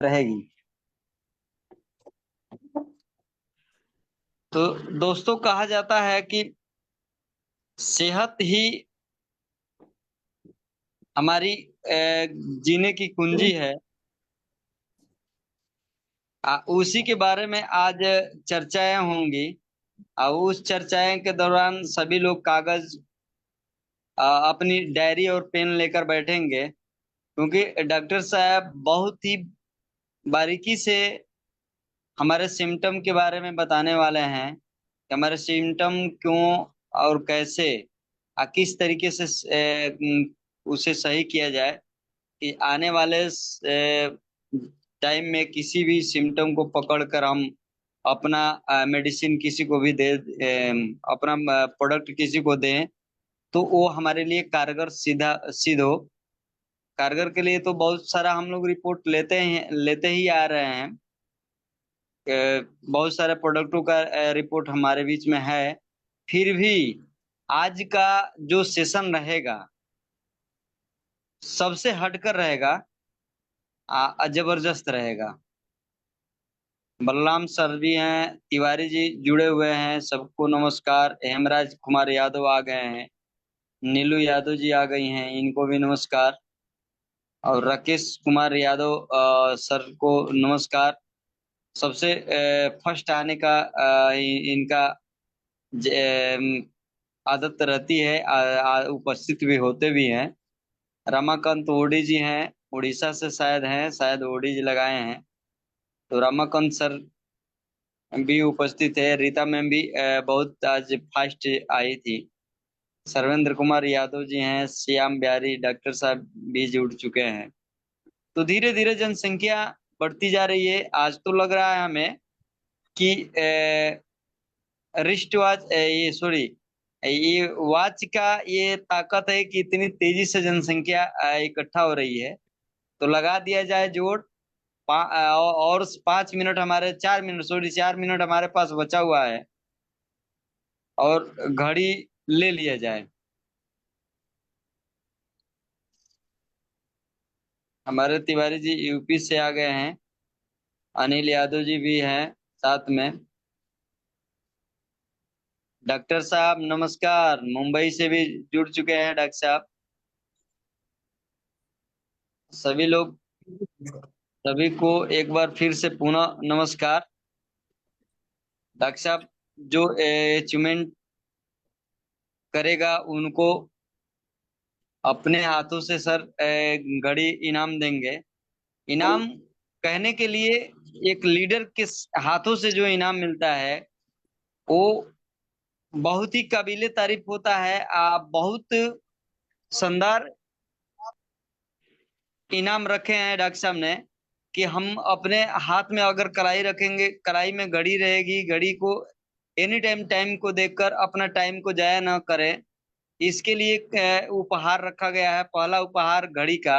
रहेगी। तो दोस्तों, कहा जाता है कि सेहत ही हमारी जीने की कुंजी है। उसी के बारे में आज चर्चाएं होंगी। उस चर्चाएं के दौरान सभी लोग कागज, अपनी डायरी और पेन लेकर बैठेंगे, क्योंकि डॉक्टर साहब बहुत ही बारीकी से हमारे सिम्टम के बारे में बताने वाले हैं कि हमारे सिम्टम क्यों और कैसे, किस तरीके से उसे सही किया जाए, कि आने वाले टाइम में किसी भी सिम्टम को पकड़कर हम अपना मेडिसिन किसी को भी दे, अपना प्रोडक्ट किसी को दें, तो वो हमारे लिए कारगर सीधा सिद्ध हो। कारगर के लिए तो बहुत सारा हम लोग रिपोर्ट लेते ही आ रहे हैं। बहुत सारे प्रोडक्टों का रिपोर्ट हमारे बीच में है। फिर भी आज का जो सेशन रहेगा सबसे हटकर रहेगा, जबरदस्त रहेगा। बलराम सर भी हैं, तिवारी जी जुड़े हुए हैं, सबको नमस्कार। हेमराज कुमार यादव आ गए हैं, नीलू यादव जी आ गई हैं, इनको भी नमस्कार। और राकेश कुमार यादव सर को नमस्कार। सबसे फर्स्ट आने का इनका आदत रहती है, उपस्थित भी होते भी हैं। रमाकांत ओडी जी हैं, उड़ीसा से शायद हैं, शायद ओडी जी लगाए हैं। तो रमाकांत सर भी उपस्थित है। रीता मैम भी बहुत आज फास्ट आई थी। सर्वेंद्र कुमार यादव जी हैं, श्याम बिहारी डॉक्टर साहब भी जुड़ चुके हैं। तो धीरे धीरे जनसंख्या बढ़ती जा रही है। आज तो लग रहा है हमें कि रिस्ट वॉच, ये सॉरी, ये वॉच का ये ताकत है कि इतनी तेजी से जनसंख्या इकट्ठा हो रही है। तो लगा दिया जाए जोड़, और 5 मिनट हमारे, 4 मिनट, सॉरी 4 मिनट हमारे पास बचा हुआ है, और घड़ी ले लिया जाए। हमारे तिवारी जी यूपी से आ गए हैं, अनिल यादव जी भी हैं साथ में। डॉक्टर साहब नमस्कार, मुंबई से भी जुड़ चुके हैं डॉक्टर साहब। सभी लोग, सभी को एक बार फिर से पुनः नमस्कार। डॉक्टर साहब जो अचीवमेंट करेगा उनको अपने हाथों से सर घड़ी इनाम देंगे। इनाम कहने के लिए, एक लीडर के हाथों से जो इनाम मिलता है वो बहुत ही काबिले तारीफ होता है। बहुत शानदार इनाम रखे हैं डॉक्टर साहब ने, कि हम अपने हाथ में अगर कलाई रखेंगे, कलाई में घड़ी रहेगी, घड़ी को एनी टाइम टाइम को देखकर अपना टाइम को जाया ना करें। इसके लिए उपहार रखा गया है, पहला उपहार घड़ी का,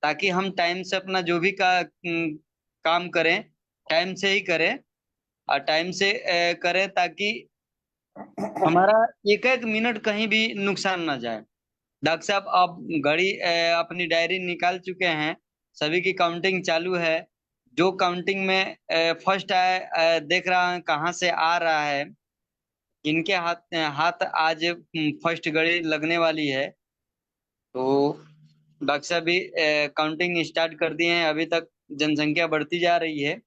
ताकि हम टाइम से अपना जो भी काम करें टाइम से ही करें, और टाइम से करें, ताकि हमारा एक एक मिनट कहीं भी नुकसान ना जाए। डॉक्टर साहब अब घड़ी अपनी डायरी निकाल चुके हैं, सभी की काउंटिंग चालू है। जो काउंटिंग में फर्स्ट आए, देख रहा है कहाँ से आ रहा है, इनके हाथ हाथ आज फर्स्ट घड़ी लगने वाली है। तो डॉक्टर साहब भी काउंटिंग स्टार्ट कर दिए हैं। अभी तक जनसंख्या बढ़ती जा रही है,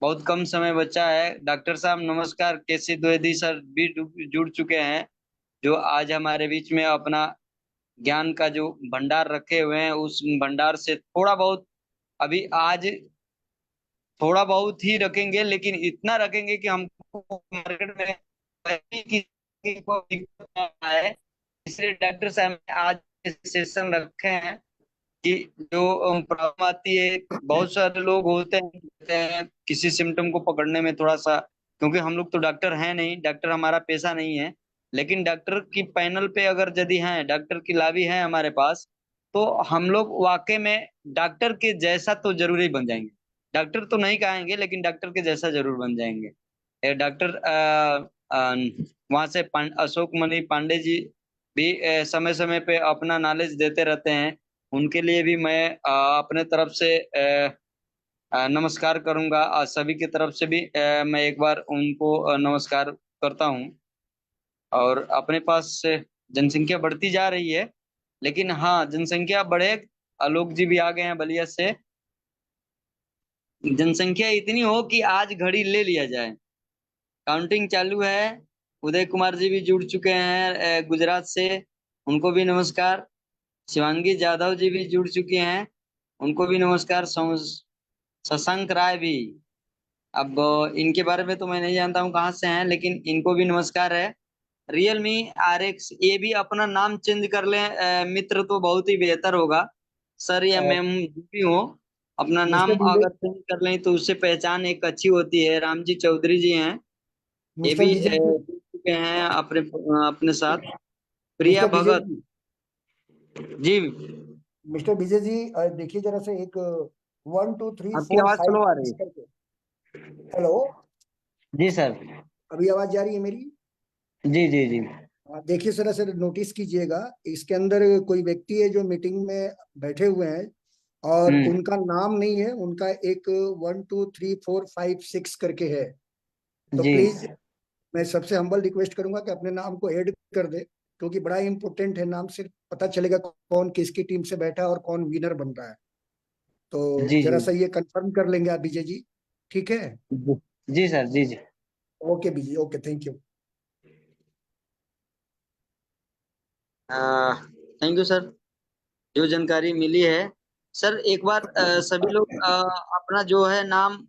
बहुत कम समय बचा है। डॉक्टर साहब नमस्कार, केसी द्विवेदी सर भी जुड़ चुके हैं, जो आज हमारे बीच में अपना ज्ञान का जो भंडार रखे हुए हैं, उस भंडार से थोड़ा बहुत, अभी आज थोड़ा बहुत ही रखेंगे, लेकिन इतना रखेंगे कि हमको मार्केट में कहीं किसी को दिक्कत ना आए। इसलिए डॉक्टर साहब ने आज सेशन रखे हैं कि जो प्रॉब्लम आती है, बहुत सारे लोग होते हैं किसी सिम्टम को पकड़ने में थोड़ा सा, क्योंकि हम लोग तो डॉक्टर हैं नहीं, डॉक्टर हमारा पेशा नहीं है। लेकिन डॉक्टर की पैनल पे अगर यदि हैं, डॉक्टर की लाभी है हमारे पास, तो हम लोग वाकई में डॉक्टर के जैसा तो जरूर ही बन जाएंगे। डॉक्टर तो नहीं कहेंगे, लेकिन डॉक्टर के जैसा जरूर बन जाएंगे। डॉक्टर वहां से अशोक मणि पांडे जी भी समय समय पे अपना नॉलेज देते रहते हैं। उनके लिए भी मैं अपने तरफ से नमस्कार करूंगा सभी की तरफ से भी। मैं एक बार उनको नमस्कार करता हूं। और अपने पास से जनसंख्या बढ़ती जा रही है, लेकिन हाँ, जनसंख्या बढ़े। आलोक जी भी आ गए हैं बलिया से। जनसंख्या इतनी हो कि आज घड़ी ले लिया जाए। काउंटिंग चालू है। उदय कुमार जी भी जुड़ चुके हैं गुजरात से। उनको भी नमस्कार। शिवांगी जाधव जी भी जुड़ चुके हैं। उनको भी नमस्कार। शशांक राय भी। अब इनके बारे में तो मैं नहीं जानता हूँ कहाँ से हैं, लेकिन इनको भी नमस्कार है। रियलमी RX, ये भी अपना नाम चेंज कर लें मित्र, तो बहुत ही बेहतर होगा। सर या मैम जो भी हो, अपना मिस्टर नाम डीजे, अगर चेंज कर लें तो उससे पहचान एक अच्छी होती है। रामजी चौधरी जी हैं, ये मिस्टर भी डीजे, जुड़ चुके हैं अपने अपने साथ। प्रिया मिस्टर डीजे भगत जी, जी। मिस्टर डीजे जी, देखिए जरा से एक 1 2 3 आपकी 4 आवाज स्लो आ 5 6 रही करके। हेलो, है। जी सर। अभी आवाज जा रही है मेरी? जी जी जी। देखिए जरा से नोटिस कीजिएगा, इसके अंदर कोई व्यक्ति है जो मीटिंग में बैठे हुए हैं और हम्म। उनका नाम नहीं है, उनका एक 1 2 3 4 5 6 करके है। तो जी प्लीज मैं सबसे हम्बल रिक्वेस्ट करूंगा कि अपने नाम को ऐड कर दे, क्योंकि बड़ा इंपॉर्टेंट है। नाम से पता चलेगा कौन किसकी टीम से बैठा है और कौन विनर बन रहा है। तो जी जरा जी सा ये कंफर्म कर लेंगे आप विजय जी, ठीक है? जी। जी सर। जी जी। Okay Vijay, okay, thank you. Thank you sir, जो जानकारी मिली है। सर एक बार सभी लोग अपना जो है नाम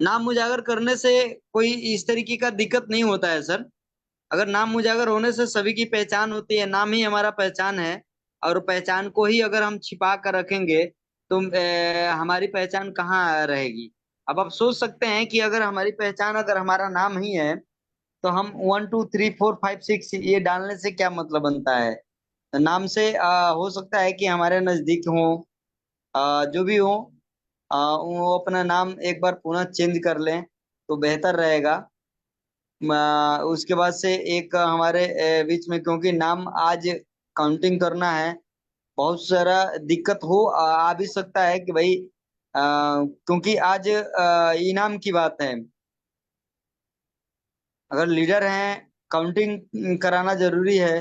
नाम उजागर करने से कोई इस तरीके का दिक्कत नहीं होता है सर। अगर नाम उजागर होने से सभी की पहचान होती है, नाम ही हमारा पहचान है। और पहचान को ही अगर हम छिपा कर रखेंगे तो हमारी पहचान कहाँ रहेगी। अब आप सोच सकते हैं कि अगर हमारी पहचान अगर हमारा नाम ही है, तो हम 1 2 3 4 5 6 ये डालने से क्या मतलब बनता है। नाम से हो सकता है कि हमारे नजदीक हो, जो भी हो, वो अपना नाम एक बार पुनः चेंज कर लें तो बेहतर रहेगा। उसके बाद से एक हमारे बीच में, क्योंकि नाम आज काउंटिंग करना है, बहुत सारा दिक्कत आ भी सकता है कि भाई क्योंकि आज इनाम की बात है। अगर लीडर हैं, काउंटिंग कराना जरूरी है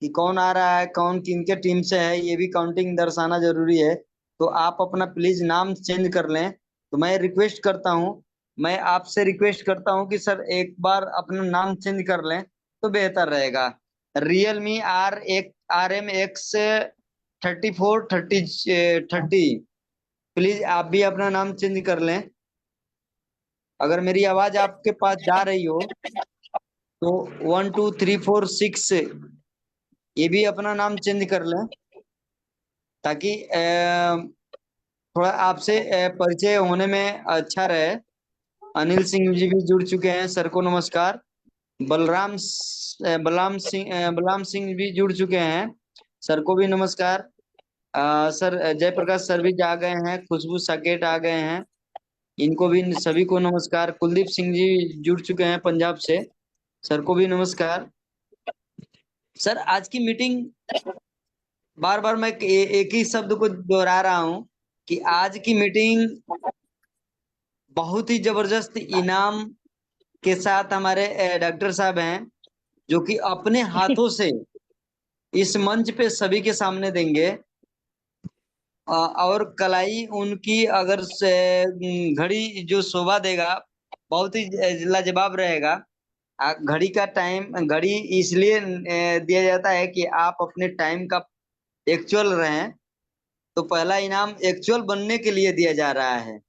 कि कौन आ रहा है, कौन किनके टीम से है, ये भी काउंटिंग दर्शाना जरूरी है। तो आप अपना प्लीज नाम चेंज कर लें। तो मैं रिक्वेस्ट करता हूँ, मैं आपसे रिक्वेस्ट करता हूँ कि सर एक बार अपना नाम चेंज कर लें तो बेहतर रहेगा। रियलमी RM X 34 30 30, प्लीज आप भी अपना नाम चेंज कर लें। अगर मेरी आवाज आपके पास जा रही हो तो 1 2 3 4 6 ये भी अपना नाम चेंज कर लें, ताकि थोड़ा आपसे परिचय होने में अच्छा रहे। अनिल सिंह जी भी जुड़ चुके हैं, सर को नमस्कार। बलराम सिंह भी जुड़ चुके हैं, सर को भी नमस्कार। सर जयप्रकाश सर भी आ गए हैं, खुशबू साकेत आ गए हैं, इनको भी सभी को नमस्कार। कुलदीप सिंह जी जुड़ चुके हैं पंजाब से, सर को भी नमस्कार। सर आज की मीटिंग, बार बार मैं एक ही शब्द को दोहरा रहा हूं कि आज की मीटिंग बहुत ही जबरदस्त इनाम के साथ हमारे डॉक्टर साहब हैं, जो कि अपने हाथों से इस मंच पे सभी के सामने देंगे। और कलाई उनकी अगर घड़ी जो शोभा देगा, बहुत ही लाजवाब रहेगा। घड़ी का टाइम, घड़ी इसलिए दिया जाता है कि आप अपने टाइम का एक्चुअल रहें। तो पहला इनाम एक्चुअल बनने के लिए दिया जा रहा है।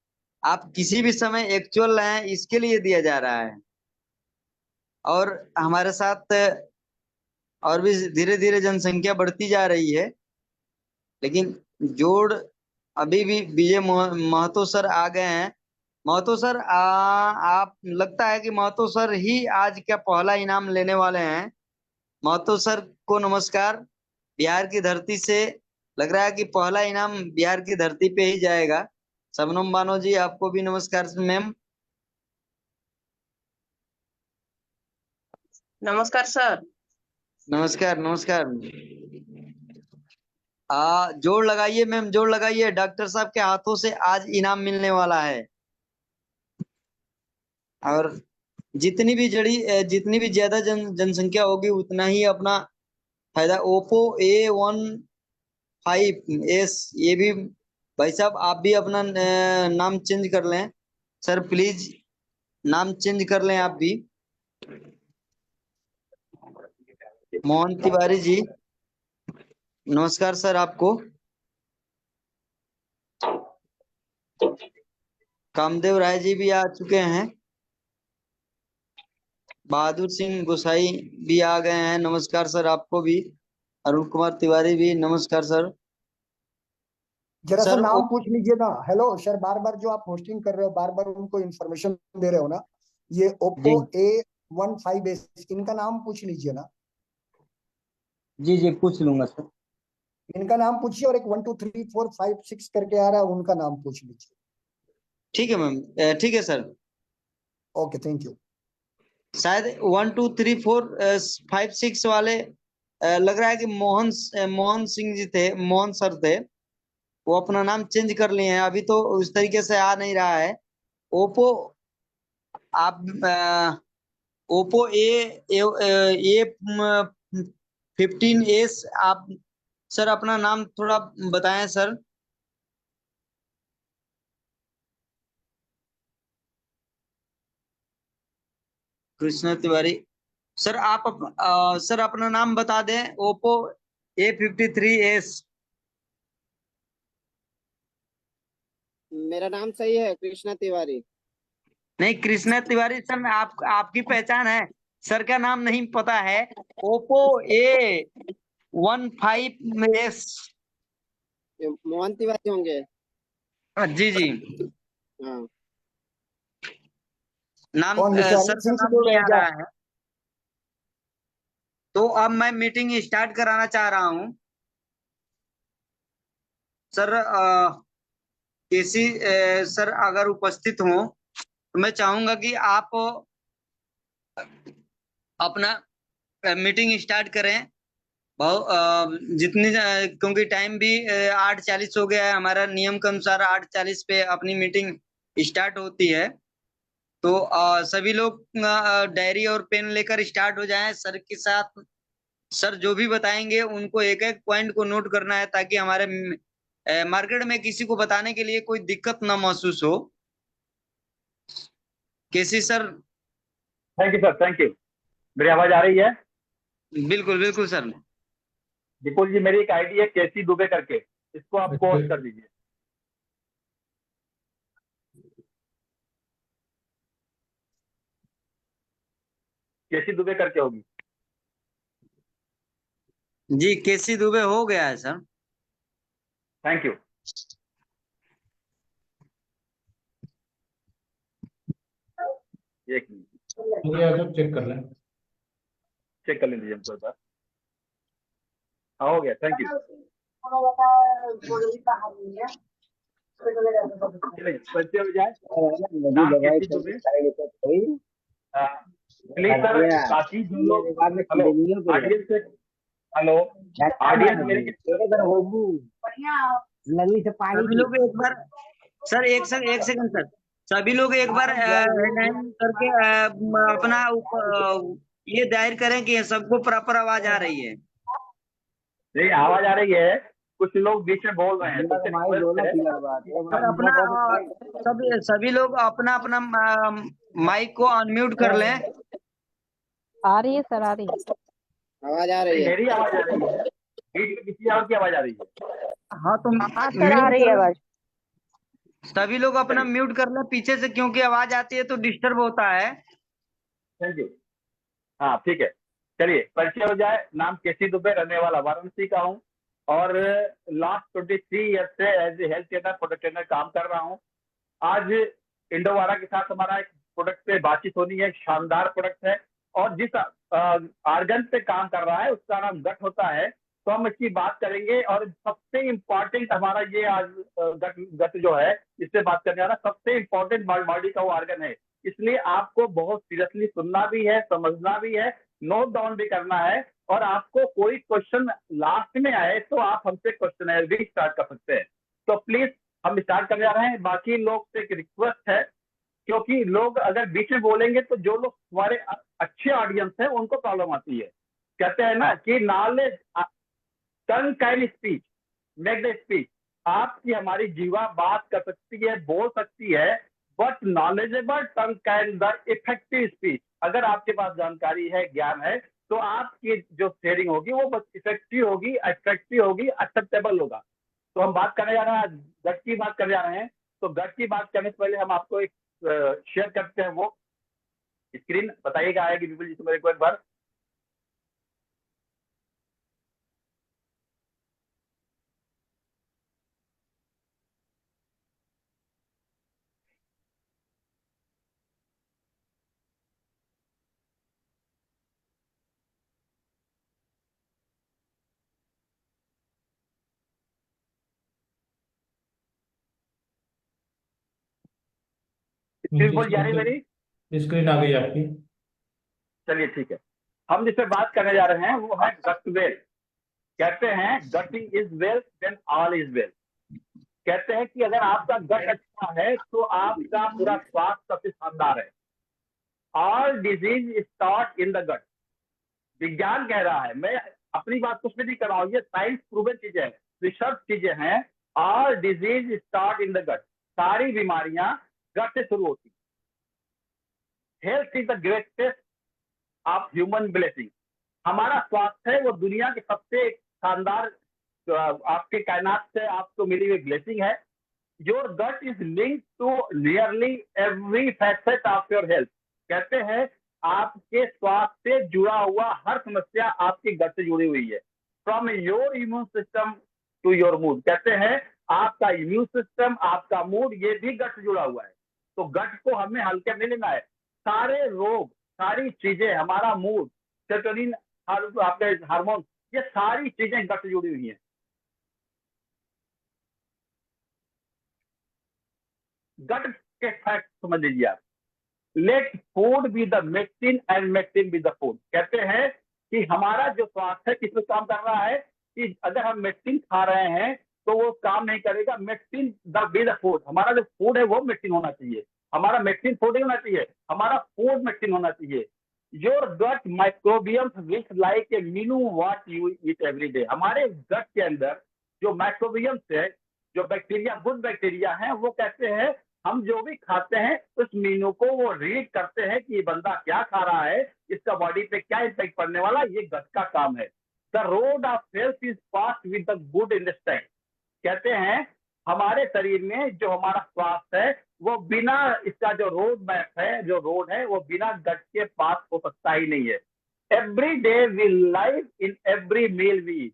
आप किसी भी समय एक्चुअल रहें, इसके लिए दिया जा रहा है। और हमारे साथ और भी धीरे धीरे जनसंख्या बढ़ती जा रही है, लेकिन जोड़ अभी भी विजय महतो सर आ गए हैं। महतो सर, आप लगता है कि महतो सर ही आज का पहला इनाम लेने वाले हैं। महतो सर को नमस्कार। बिहार की धरती से लग रहा है कि पहला इनाम बिहार की धरती पे ही जाएगा। शबनम बानो जी, आपको भी नमस्कार मैम। नमस्कार सर। नमस्कार नमस्कार। जोर लगाइए मैम, जोर लगाइए, डॉक्टर साहब के हाथों से आज इनाम मिलने वाला है। और जितनी भी ज्यादा जनसंख्या होगी उतना ही अपना फायदा। ओप्पो A15s, ये भी भाई साहब आप भी अपना नाम चेंज कर लें सर, प्लीज नाम चेंज कर लें आप भी। मोहन तिवारी जी, नमस्कार सर आपको। कामदेव राय जी भी आ चुके हैं। बहादुर सिंह गोसाई भी आ गए हैं, नमस्कार सर आपको भी। अरुण कुमार तिवारी भी नमस्कार सर। जरा सा सर नाम पूछ लीजिए ना। हेलो सर, बार बार जो आप होस्टिंग कर रहे हो, बार बार उनको इन्फॉर्मेशन दे रहे हो ना, ये जी ओप्पो A15s, इनका नाम पूछ लीजिए ना। जी जी पूछ लूंगा सर। इनका नाम पूछिए, और एक 1 2 3 4 5 6 करके आ रहा है, उनका नाम पूछ लीजिए। ठीक है मैम, ठीक है सर। Okay, thank you. शायद 1 2 3 4 5 6 वाले लग रहा है कि मोहन सिंह जी थे, मोहन सर थे। वो अपना नाम चेंज कर लिए हैं, अभी तो उस तरीके से आ नहीं रहा है। ओप्पो आप ओप्पो A15s, आप सर अपना नाम थोड़ा बताएं सर। कृष्णा तिवारी सर, आप सर अपना नाम बता दें। Oppo A53s। मेरा नाम सही है, कृष्णा तिवारी। नहीं कृष्णा तिवारी सर, आपकी पहचान है, सर का नाम नहीं पता है। Oppo A15s। ये मोहन तिवारी होंगे। जी जी, हाँ। नाम कौन, मिस्टर सर अरिंद का सिंह से नाम बोल नहीं रहे आ हैं क्या? रहा है। तो अब मैं मीटिंग स्टार्ट कराना चाह रहा हूँ सर। किसी सर अगर उपस्थित हो तो मैं चाहूंगा कि आप अपना मीटिंग स्टार्ट करें। क्योंकि टाइम भी 8:40 हो गया है, हमारा नियम के अनुसार 8:40 पे अपनी मीटिंग स्टार्ट होती है। तो सभी लोग डायरी और पेन लेकर स्टार्ट हो जाएं सर के साथ। सर जो भी बताएंगे उनको एक एक पॉइंट को नोट करना है, ताकि हमारे मार्केट में किसी को बताने के लिए कोई दिक्कत ना महसूस हो। केसी sir. Thank you sir, thank you. मेरी आवाज आ रही है? बिल्कुल बिल्कुल सर। विपुल जी, मेरी एक आईडी है केसी दुबे करके, इसको आप पोस्ट कर दीजिए। केसी दुबे करके होगी। जी केसी दुबे हो गया है सर। Thank you. एक मिनट हो गया सर, चेक कर रहे हैं। चेक कर लीजिए हमको एक बार। हाँ हो गया, थैंक यू। चलिए परिचय हो जाए। नाम केसी दुबे। प्लीज सर, बाकी जो लोग, हेलो ऑडियंस से, हेलो ऑडियंस मेरे, सभी लोग एक बार सर, एक सेकंड सर, सभी लोग एक बार हैंड करके अपना ये दायर करें कि सबको प्रॉपर आवाज आ रही है। नहीं आवाज आ रही है, कुछ लोग बीच में बोल रहे हैं, तो रिक्वेस्ट है। सर अपना सभी लोग अपना अपना माइक को अनम्यूट कर लें। आ रही है सर, आ रही है। आवाज आ रही नहीं है। मेरी आवाज आ रही है, बीच में किसी और की आवाज आ रही है। हाँ तो हाँ सर, आ म्यूट रही है कर लें। आवाज। सभी लोग अपना म्यूट कर लें पीछे से, क्योंकि आवाज आती है तो डिस्टर्ब होता है। Thank you. हाँ ठीक है, चलिए परिचय हो जाए। नाम केसी दुबे, रहने वाला वाराणसी का हूँ, और लास्ट 23 ईयर से as a health trainer, product trainer काम कर रहा हूँ। आज इंडोवारा के साथ हमारा एक प्रोडक्ट पे बातचीत होनी है। शानदार प्रोडक्ट है, और जिस आर्गन पे काम कर रहा है उसका नाम गट होता है। तो हम इसकी बात करेंगे, और सबसे इम्पोर्टेंट हमारा ये आज गट गट जो है, इससे बात करने वाला सबसे इम्पोर्टेंट बॉडी का वो आर्गन है। इसलिए आपको बहुत सीरियसली सुनना भी है, समझना भी है, नोट डाउन भी करना है। और आपको कोई क्वेश्चन लास्ट में आए तो आप हमसे क्वेश्चन भी स्टार्ट कर सकते हैं। तो प्लीज हम स्टार्ट करने जा रहे हैं। बाकी लोग से एक रिक्वेस्ट है, क्योंकि क्योंकि लोग अगर बीच में बोलेंगे तो जो लोग हमारे अच्छे ऑडियंस है उनको प्रॉब्लम आती है। कहते हैं ना कि knowledge tongue can speech make the speech. आपकी हमारी जीवा बात कर सकती है, बोल सकती है, but knowledgeable tongue can the effective speech. अगर आपके पास जानकारी है, ज्ञान है, तो आपकी जो शेयरिंग होगी वो बस इफेक्टिव होगी, अट्रैक्टिव होगी, एक्सेप्टेबल होगा। तो हम बात करने जा रहे हैं, गट की बात करने जा रहे हैं। तो गट की बात करने से पहले हम आपको एक शेयर करते हैं, वो स्क्रीन बताइएगा आएगी विपुल जी, तो मेरे को एक बार। स्क्रीन बोल जा रही मेरी? स्क्रीन आ गई आपकी। चलिए ठीक है। हम जिससे बात करने जा रहे हैं वो है गट वेल। कहते हैं gut is well then all is well. कहते हैं कि अगर आपका गट अच्छा है तो आपका पूरा स्वास्थ्य सबसे शानदार है। All disease start in the gut. विज्ञान कह रहा है, मैं अपनी बात कुछ भी नहीं कर रहा हूँ, ये साइंस प्रूवन चीजें हैं, रिसर्च चीजें हैं। All disease start in the gut. सारी बीमारियां गट से शुरू होती। Health is the greatest of human blessing. हमारा स्वास्थ्य है वो दुनिया के सबसे शानदार आपके कायनात से आपको मिली हुई ब्लेसिंग है। Your gut is link to nearly every facet of your health. कहते हैं आपके स्वास्थ्य से जुड़ा हुआ हर समस्या आपके गट से जुड़ी हुई है। From your immune system to your mood. कहते हैं आपका इम्यून सिस्टम, आपका मूड, ये भी गट से जुड़ा हुआ है। तो गट को हमें हल्के में लेना है। सारे रोग, सारी चीजें, हमारा मूड, सेरोटोनिन, आपके हार्मोन, ये सारी चीजें गट से जुड़ी हुई हैं। गट के फैक्ट समझ लीजिए आप। Let food be the medicine and medicine be the food. कहते हैं कि हमारा जो स्वास्थ्य है किस पे काम कर रहा है, कि अगर हम मेडिसिन खा रहे हैं तो वो काम नहीं करेगा। Medicine the B the food. हमारा जो फूड है वो मेडिसिन होना चाहिए। हमारा मेडिसिन फूड ही होना चाहिए, हमारा फूड मेडिसिन होना चाहिए। Your gut microbiome which like a menu what you eat every day. हमारे गट के अंदर जो माइक्रोबियम है, जो बैक्टीरिया, गुड बैक्टीरिया है, वो कहते हैं हम जो भी खाते हैं उस मीनू को वो रीड करते हैं कि ये बंदा क्या खा रहा है, इसका बॉडी पे क्या इफेक्ट पड़ने वाला, ये गट का काम है। The road of health is passed with the good intestine. कहते हैं हमारे शरीर में जो हमारा स्वास्थ्य है वो बिना इसका जो रोड मैप है, जो रोड है, वो बिना गट के पास हो सकता ही नहीं है। Every day we live in every meal we.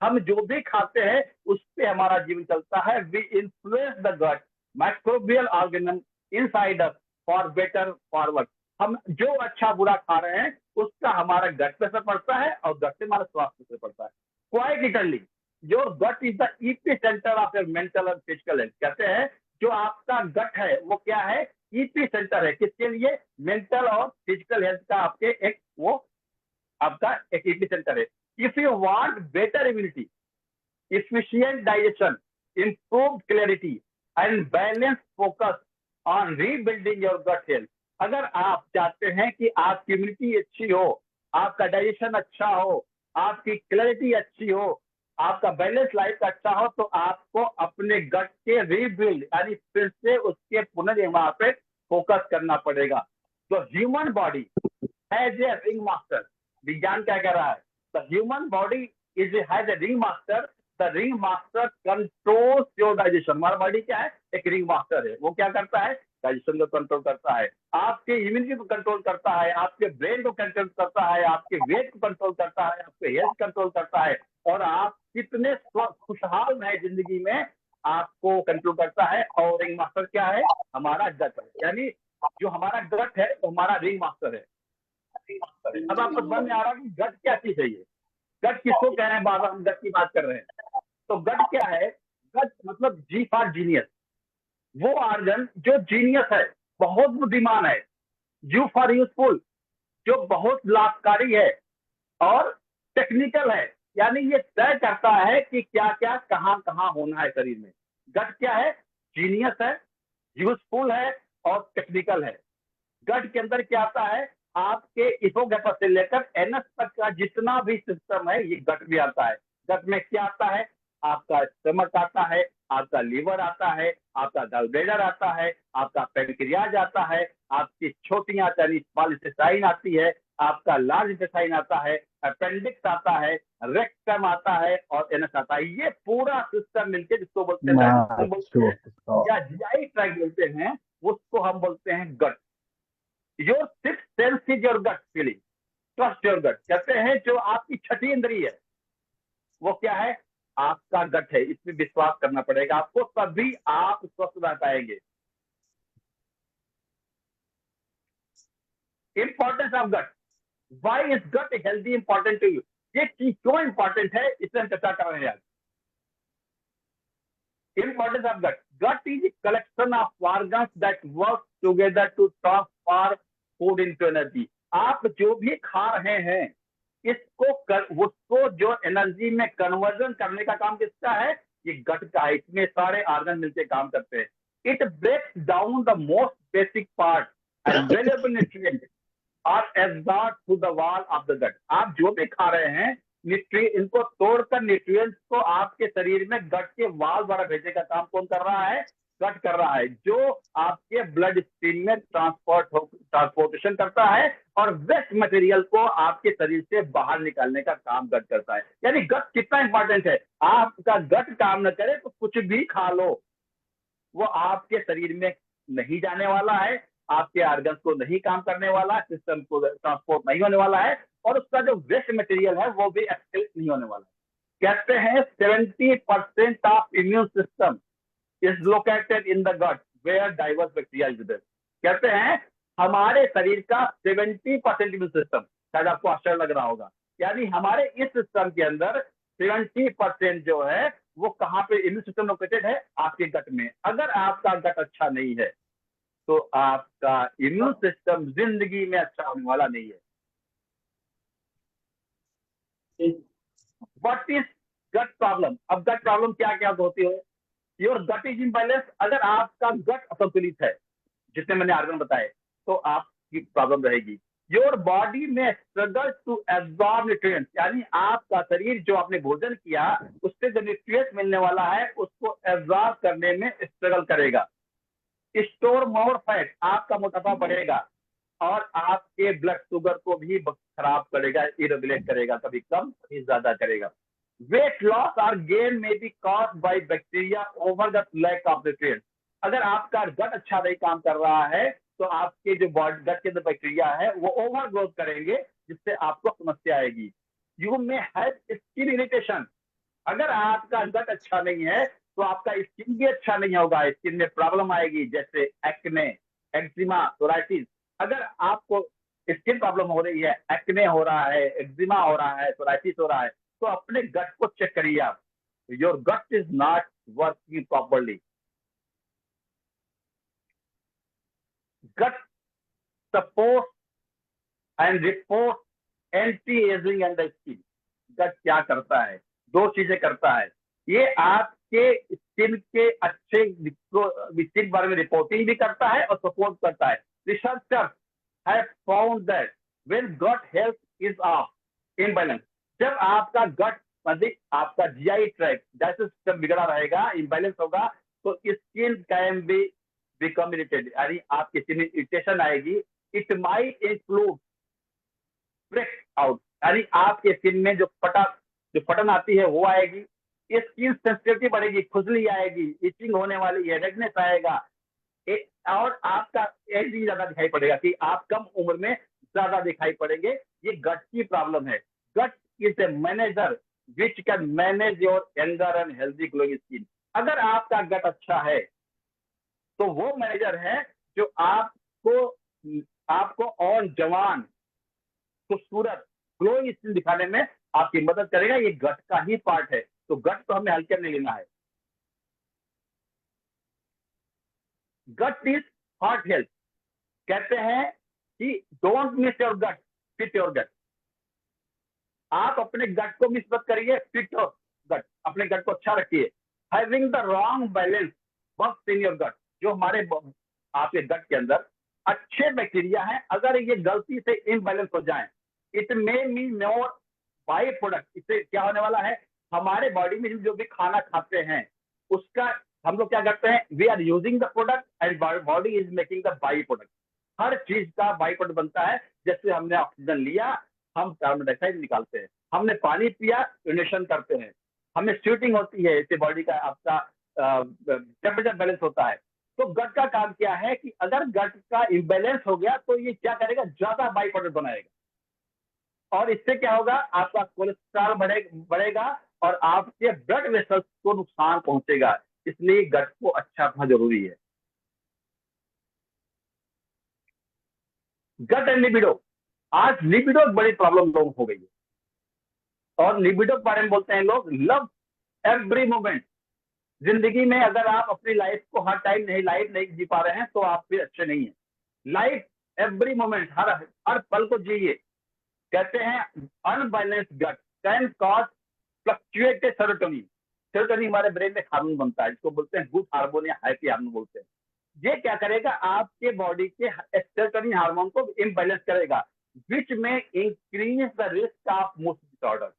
हम जो भी खाते हैं उस पे हमारा जीवन चलता है। We influence the gut microbial organism inside us for better forward. हम जो अच्छा बुरा खा रहे हैं उसका हमारा गट पे असर पड़ता है और गट से हमारा स्वास्थ्य पे पड़ता है। Quite literally your gut is the epicentre of your mental और फिजिकल हेल्थ। कहते हैं जो आपका गट है वो क्या है, ईपी सेंटर है। किसके लिए? मेंटल और फिजिकल हेल्थ का आपके एक वो आपका एक ईपी सेंटर है। If you want better immunity, efficient digestion, improved clarity and balanced focus on rebuilding your gut health। अगर आप चाहते हैं कि आपकी इम्यूनिटी अच्छी हो, आपका डाइजेशन अच्छा हो, आपकी क्लैरिटी अच्छी हो, आपका बैलेंस लाइफ अच्छा हो, तो आपको अपने गट के रीबिल्ड यानी फिर से उसके पुनर्निर्माण पे फोकस करना पड़ेगा। तो human body has a ring master. विज्ञान क्या कह रहा है? The human body is has a ring master. The ring master controls your digestion. हमारा बॉडी क्या है? एक रिंग मास्टर है। वो क्या करता है? डाइजेशन को कंट्रोल करता है, आपके इम्यूनिटी को कंट्रोल करता है, आपके ब्रेन को कंट्रोल करता है, आपके वेट को कंट्रोल करता है, आपके हेल्थ कंट्रोल करता है, और आप कितने खुशहाल हैं जिंदगी में आपको कंट्रोल करता है। और रिंग मास्टर क्या है? हमारा गट है। यानी जो हमारा गट है वो हमारा रिंग मास्टर है। अब आपको समझ में आ रहा है कि गट क्या चीज है? ये गट किसको कह रहे हैं? बाबा हम गट की बात कर रहे हैं। तो गट क्या है? गट मतलब जी फॉर जीनियस। वो ऑर्गन जो जीनियस है, बहुत बुद्धिमान है। यू फॉर यूजफुल, जो बहुत लाभकारी है और टेक्निकल है। यानी ये तय करता है कि क्या क्या कहां कहां होना है शरीर में। गट क्या है? जीनियस है, यूजफुल है और टेक्निकल है। गट के अंदर क्या आता है, आपके इसोगेपस से लेकर एनस तक का जितना भी सिस्टम है ये गट में आता है। गट में क्या आता है, आपका स्टमक आता है, आपका लीवर आता है, आपका गलब्लैडर आता है, आपका पेनक्रियाज आता है, आपकी छोटी यानी स्मॉल इंटेस्टाइन आती है, आपका लार्ज इंटेस्टाइन आता है, अपेंडिक्स आता है, रेक्टम आता है और एनस आता है। ये पूरा सिस्टम मिलके जिसको बोलते हैं या जीआई ट्रैक्ट बोलते हैं, उसको हम बोलते हैं gut. Your sixth sense is your gut feeling, trust your gut. कहते हैं जो आपकी छठी इंद्रिय है वो क्या है, आपका गट है। इसमें विश्वास करना पड़ेगा आपको, तभी आप स्वस्थ रह पाएंगे। Importance of gut, why is gut healthy important to you, ये चीज क्यों इंपॉर्टेंट है, इसमें हम चर्चा कर रहे हैं आज। Importance of gut. Gut is a collection of organs that work together to transfer food into energy. आप जो भी खा रहे हैं उसको जो एनर्जी में कन्वर्जन करने का काम किसका है, ये गट का है। इसमें सारे ऑर्गन मिलकर काम करते हैं। It breaks down the most basic part and valuable nutrient are absorbed through the wall of the gut. आप जो भी खा रहे हैं इनको तोड़कर न्यूट्रिएंट्स को आपके शरीर में गट के वाल द्वारा भेजने का काम कौन कर रहा है, गट कर रहा है, जो आपके ब्लड स्ट्रीम में ट्रांसपोर्टेशन करता है और वेस्ट मटेरियल को आपके शरीर से बाहर निकालने का काम गट करता है। यानी गट कितना इंपॉर्टेंट है। आपका गट काम न करे तो कुछ भी खा लो, वो आपके शरीर में नहीं जाने वाला है, आपके ऑर्गन्स को नहीं काम करने वाला, सिस्टम को ट्रांसपोर्ट नहीं होने वाला है और उसका जो वेस्ट मटेरियल है वो भी एक्सक्रीट नहीं होने वाला है। कहते हैं 70% of immune system is located in the gut where diverse bacteria is there. कहते हैं हमारे शरीर का 70% इम्यून सिस्टम, शायद आपको आश्चर्य लग रहा होगा, यानी हमारे इस सिस्टम के अंदर 70% जो है वो कहाँ पे इम्यून सिस्टम लोकेटेड है, आपके गट में। अगर आपका गट अच्छा नहीं है तो आपका इम्यून सिस्टम जिंदगी में अच्छा होने वाला नहीं है। What is gut problem. अब गट प्रॉब्लम क्या क्या होती है, योर गट इज इम्बैलेंस। अगर आपका गट असंतुलित है, जितने मैंने ऑर्गन बताए, तो आपकी प्रॉब्लम रहेगी। योर बॉडी में स्ट्रगल टू एब्जॉर्ब न्यूट्रिएंट्स, यानी आपका शरीर जो आपने भोजन किया उससे जो न्यूट्रिएंट्स मिलने वाला है उसको एब्जॉर्ब करने में स्ट्रगल करेगा। स्टोर मोर फैट, आपका मोटापा बढ़ेगा और आपके ब्लड शुगर को भी खराब करेगा, इरेगुलेट करेगा, कभी कम कभी ज्यादा करेगा। वेट लॉस और गेन में be caused by bacteria over the lack of nutrients. अगर आपका गट अच्छा नहीं काम कर रहा है तो आपके जो बॉडी गट के अंदर बैक्टीरिया है वो ओवर ग्रोथ करेंगे, जिससे आपको समस्या आएगी। यू में हैव स्किन इरिटेशन। अगर आपका गट अच्छा नहीं है तो आपका स्किन भी अच्छा नहीं होगा, स्किन में प्रॉब्लम आएगी, जैसे एक्ने, एक्जिमा, सोराइटिस। अगर आपको स्किन प्रॉब्लम हो रही है, एक्ने हो रहा है, एक्जिमा हो रहा है, सोराइटिस हो रहा है, तो अपने गट को चेक करिए आप। Your gut is not working properly. Gut support and report anti ageing and the skin. Gut क्या करता है, दो चीजें करता है। ये आपके स्किन के अच्छे स्किन के बारे में रिपोर्टिंग भी करता है और सपोर्ट करता है। Researchers have found that when gut health is of imbalance, जब आपका गट आपका जीआई ट्रैक्ट डाइजेस्टिव सिस्टम बिगड़ा रहेगा, इम्बैलेंस होगा, तो skin can be become irritated, यानी आपकी स्किन में इरिटेशन आएगी। It might include break out, यानी आपके स्किन में जो फटन आती है वो आएगी। स्किन सेंसिटिविटी बढ़ेगी, खुजली आएगी, इचिंग होने वाली है, रेडनेस आएगा और आपका एज भी ज्यादा दिखाई पड़ेगा कि आप कम उम्र में ज्यादा दिखाई पड़ेंगे। ये गट की प्रॉब्लम है। Gut is a manager which can manage your younger and healthy glowing skin. अगर आपका गट अच्छा है तो वो मैनेजर है जो आपको और जवान, खूबसूरत, ग्लोइंग स्किन दिखाने में आपकी मदद करेगा। ये गट का ही पार्ट है, तो गट को हमें हल्के नहीं लेना है। Gut is heart health. कहते हैं कि don't miss your gut, fit your gut. आप अपने गट को मिस मत करिए, फिट योर गट, अपने गट को अच्छा रखिए। Having the wrong balance works in your gut. जो हमारे आपके गट के अंदर अच्छे बैक्टीरिया हैं, अगर ये गलती से इम्बैलेंस हो जाए, it may mean more by product. इससे क्या होने वाला है, हमारे बॉडी में जो भी खाना खाते हैं उसका हम लोग क्या करते हैं, we are using the product and body is making the by product. हर चीज का बाई प्रोडक्ट बनता है। जैसे हमने ऑक्सीजन लिया, हम कार्बन डाइऑक्साइड निकालते हैं, हमने पानी पिया, यूनेशन करते हैं, हमें स्वीटिंग होती है, इससे बॉडी का आपका टेम्परेचर बैलेंस होता है। तो गट का काम क्या है कि अगर गट का इम्बैलेंस हो गया तो ये क्या करेगा, ज्यादा बाई प्रोडक्ट बनाएगा, और इससे क्या होगा, आपका कोलेस्ट्रॉल बढ़ेगा और आपके ब्लड वेसल्स को नुकसान पहुंचेगा। इसलिए गट को अच्छा रखना जरूरी है। गट एंड लिबिडो, आज लिबिडो एक बड़ी प्रॉब्लम लोगों को हो गई है, और लिबिडो के बारे में बोलते हैं लोग लव एवरी मोमेंट। जिंदगी में अगर आप अपनी लाइफ को हर टाइम लाइफ नहीं जी पा रहे हैं तो आप फिर अच्छे नहीं है। लाइफ एवरी मोमेंट, हर पल को जिए। कहते हैं unbalance gut can cause fluctuated serotonin. Serotonin हमारे ब्रेन में हार्मोन बनता है, जिसको बोलते हैं गुड हार्मोन या हैप्पी हार्मोन बोलते हैं। ये क्या करेगा, आपके बॉडी के सेरोटोनिन हार्मोन को इम्बैलेंस करेगा, विच में increase the risk of mood disorder.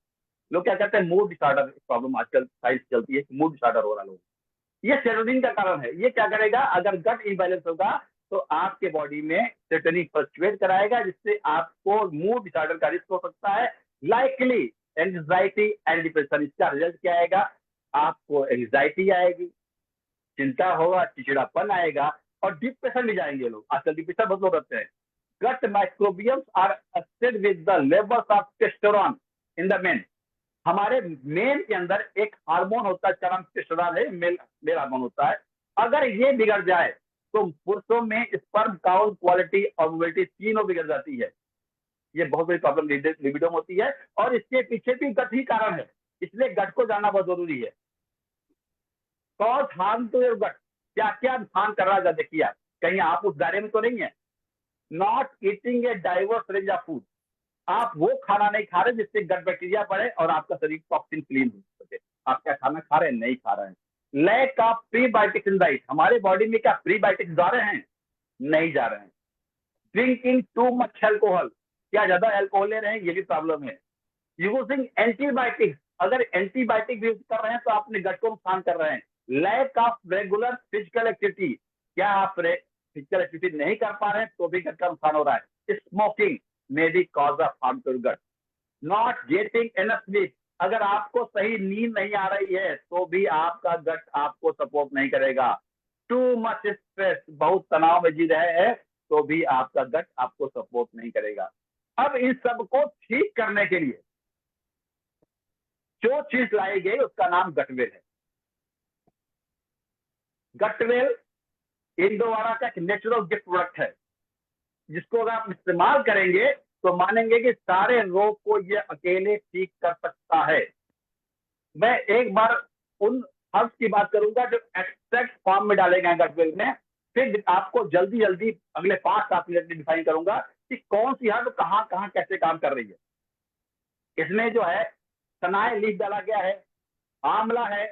लोग क्या कहते हैं, मूड डिसऑर्डर प्रॉब्लम आजकल साइंस चलती है, मूड डिसऑर्डर हो रहा है लोग, ये सेरोटोनिन का कारण है। ये क्या करेगा, अगर गट इम्बैलेंस होगा तो आपके बॉडी में सेरोटोनिन फ्लक्चुएट कराएगा, जिससे आपको मूड डिसऑर्डर का रिस्क हो सकता है, लाइकली एंजाइटी एंड डिप्रेशन। इसका रिजल्ट क्या आएगा, आपको एंजाइटी आएगी, चिंता होगा, चिड़चिड़ापन आएगा, और डिप्रेशन में जाएंगे लोग। आजकल डिप्रेशन बहुत लोग रहते हैं। Gut microbiomes are assisted with the levels of testosterone in the men. हमारे मेल के अंदर एक हार्मोन होता है, इसका नाम टेस्टोस्टेरोन है, मेल हार्मोन होता है। अगर ये बिगड़ जाए तो पुरुषों में स्पर्म काउंट, क्वालिटी और मोबिलिटी तीनों बिगड़ जाती है। ये बहुत बड़ी प्रॉब्लम लिबिडो में होती है, और इसके पीछे भी गट ही कारण है। इसलिए गट को जानना बहुत जरूरी है। Cause harm to your gut, क्या क्या नुकसान कर रहा है, देखिए आप कहीं आप उस दायरे में तो नहीं है। Not eating a diverse range of food, आप वो खाना नहीं खा रहे जिससे गट बैक्टीरिया बढ़े और आपका शरीर टॉक्सिन क्लीन हो सके। आप क्या खाना खा रहे हैं, नहीं खा रहे हैं। Lack of prebiotics in diet, हमारे बॉडी में क्या प्रीबायोटिक्स जा रहे हैं, नहीं जा रहे हैं। ड्रिंकिंग टू मच अल्कोहल, क्या ज्यादा अल्कोहल ले रहे हैं, ये भी प्रॉब्लम है। यूजिंग एंटीबायोटिक्स, अगर एंटीबायोटिक यूज कर रहे हैं तो आपने गट को नुकसान कर रहे हैं। Lack of regular physical activity, क्या आप फिजिकल एक्टिविटी नहीं कर पा रहे हैं तो भी गट का नुकसान हो रहा है। Smoking may be cause of harm to gut. Not getting enough sleep, अगर आपको सही नींद नहीं आ रही है तो भी आपका गट आपको सपोर्ट नहीं करेगा। Too much stress, बहुत तनाव में जी रहे हैं तो भी आपका गट आपको सपोर्ट नहीं करेगा। अब इन सब को ठीक करने के लिए जो चीज लाई गई उसका नाम गटवेल है। गटवेल इंडोवारा का एक नेचुरल गिफ्ट प्रोडक्ट है, जिसको अगर आप इस्तेमाल करेंगे तो मानेंगे कि सारे रोग को ये अकेले ठीक कर सकता है। मैं एक बार उन हर्ब्स की बात करूंगा जो एक्सट्रैक्ट फॉर्म में डाले गए गटवेल में, फिर आपको जल्दी जल्दी अगले 5-7 मिनट में डिफाइन करूंगा कि कौन सी हर्ब कहाँ कहाँ कैसे काम कर रही है। इसमें जो है सनाए लीफ डाला गया है, आंवला है,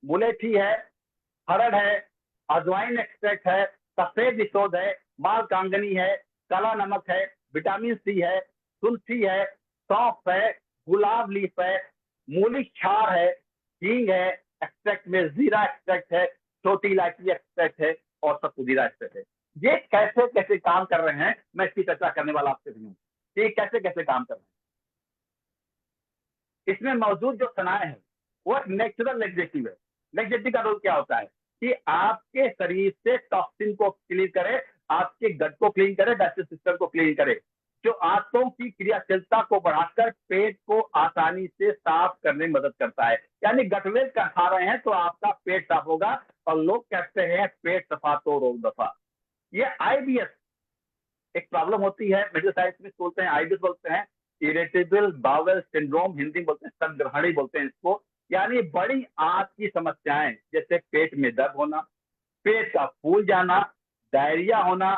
मुलेठी है, हरड़ है, अजवाइन एक्सट्रैक्ट है, सफेद इसोद है, मालकांगनी है, काला नमक है, विटामिन सी है, तुलसी है, सौंफ है, गुलाब लीफ है, मूली क्षार है, हींग है, एक्सट्रैक्ट में जीरा एक्सट्रैक्ट है, छोटी इलायची एक्सट्रैक्ट है और सतुजीरा एक्सट्रैक्ट है। ये कैसे कैसे काम कर रहे हैं मैं इसकी चर्चा करने वाला आपसे भी हूँ, ये कैसे कैसे काम कर रहे हैं। इसमें मौजूद जो सनाए हैं वो नेचुरल लेग्जेटिव है। लेग्जेटिव का रोल क्या होता है कि आपके शरीर से टॉक्सिन को क्लीन करे, आपके गट को क्लीन करे, डाइजेस्टिव सिस्टम को क्लीन करे, जो आंतों की क्रियाशीलता को बढ़ाकर पेट को आसानी से साफ करने में मदद करता है। यानी गटवेल का खा रहे हैं तो आपका पेट साफ होगा, और लोग कहते हैं पेट सफा तो रोग दफा। ये आईबीएस एक प्रॉब्लम होती है, मेडिकल साइंस में बोलते हैं आईबीएस बोलते हैं, इरिटेबल बाउल सिंड्रोम, हिंदी में बोलते हैं संग्रहणी बोलते हैं इसको। यानी बड़ी आंत की समस्याएं, जैसे पेट में दर्द होना, पेट का फूल जाना, डायरिया होना,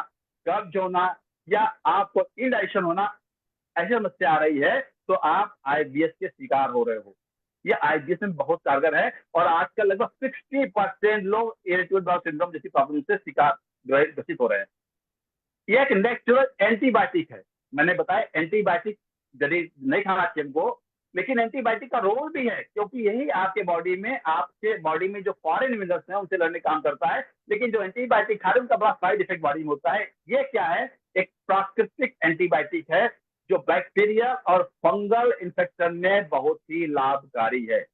कब्ज होना, या आपको इंडाइजेशन होना, ऐसी समस्या आ रही है तो आप आईबीएस के शिकार हो रहे हो। ये आईबीएस में बहुत कारगर है, और आजकल लगभग 60% लोग इरिटेबल बाउल सिंड्रोम जैसी प्रॉब्लम से शिकार ग्रसित हो रहे हैं। ये एक नेचुरल एंटीबायोटिक है। मैंने बताया एंटीबायोटिक यदि नहीं खाना चाहिए हमको, लेकिन एंटीबायोटिक का रोल भी है, क्योंकि यही आपके बॉडी में जो फॉरेन मिनरल्स हैं उनसे लड़ने काम करता है। लेकिन जो एंटीबायोटिक खा रहे हैं उनका बड़ा साइड इफेक्ट बॉडी में होता है। ये क्या है? एक प्राकृतिक एंटीबायोटिक है जो बैक्टीरिया और फंगल इन्फेक्शन में बहुत ही लाभकारी है।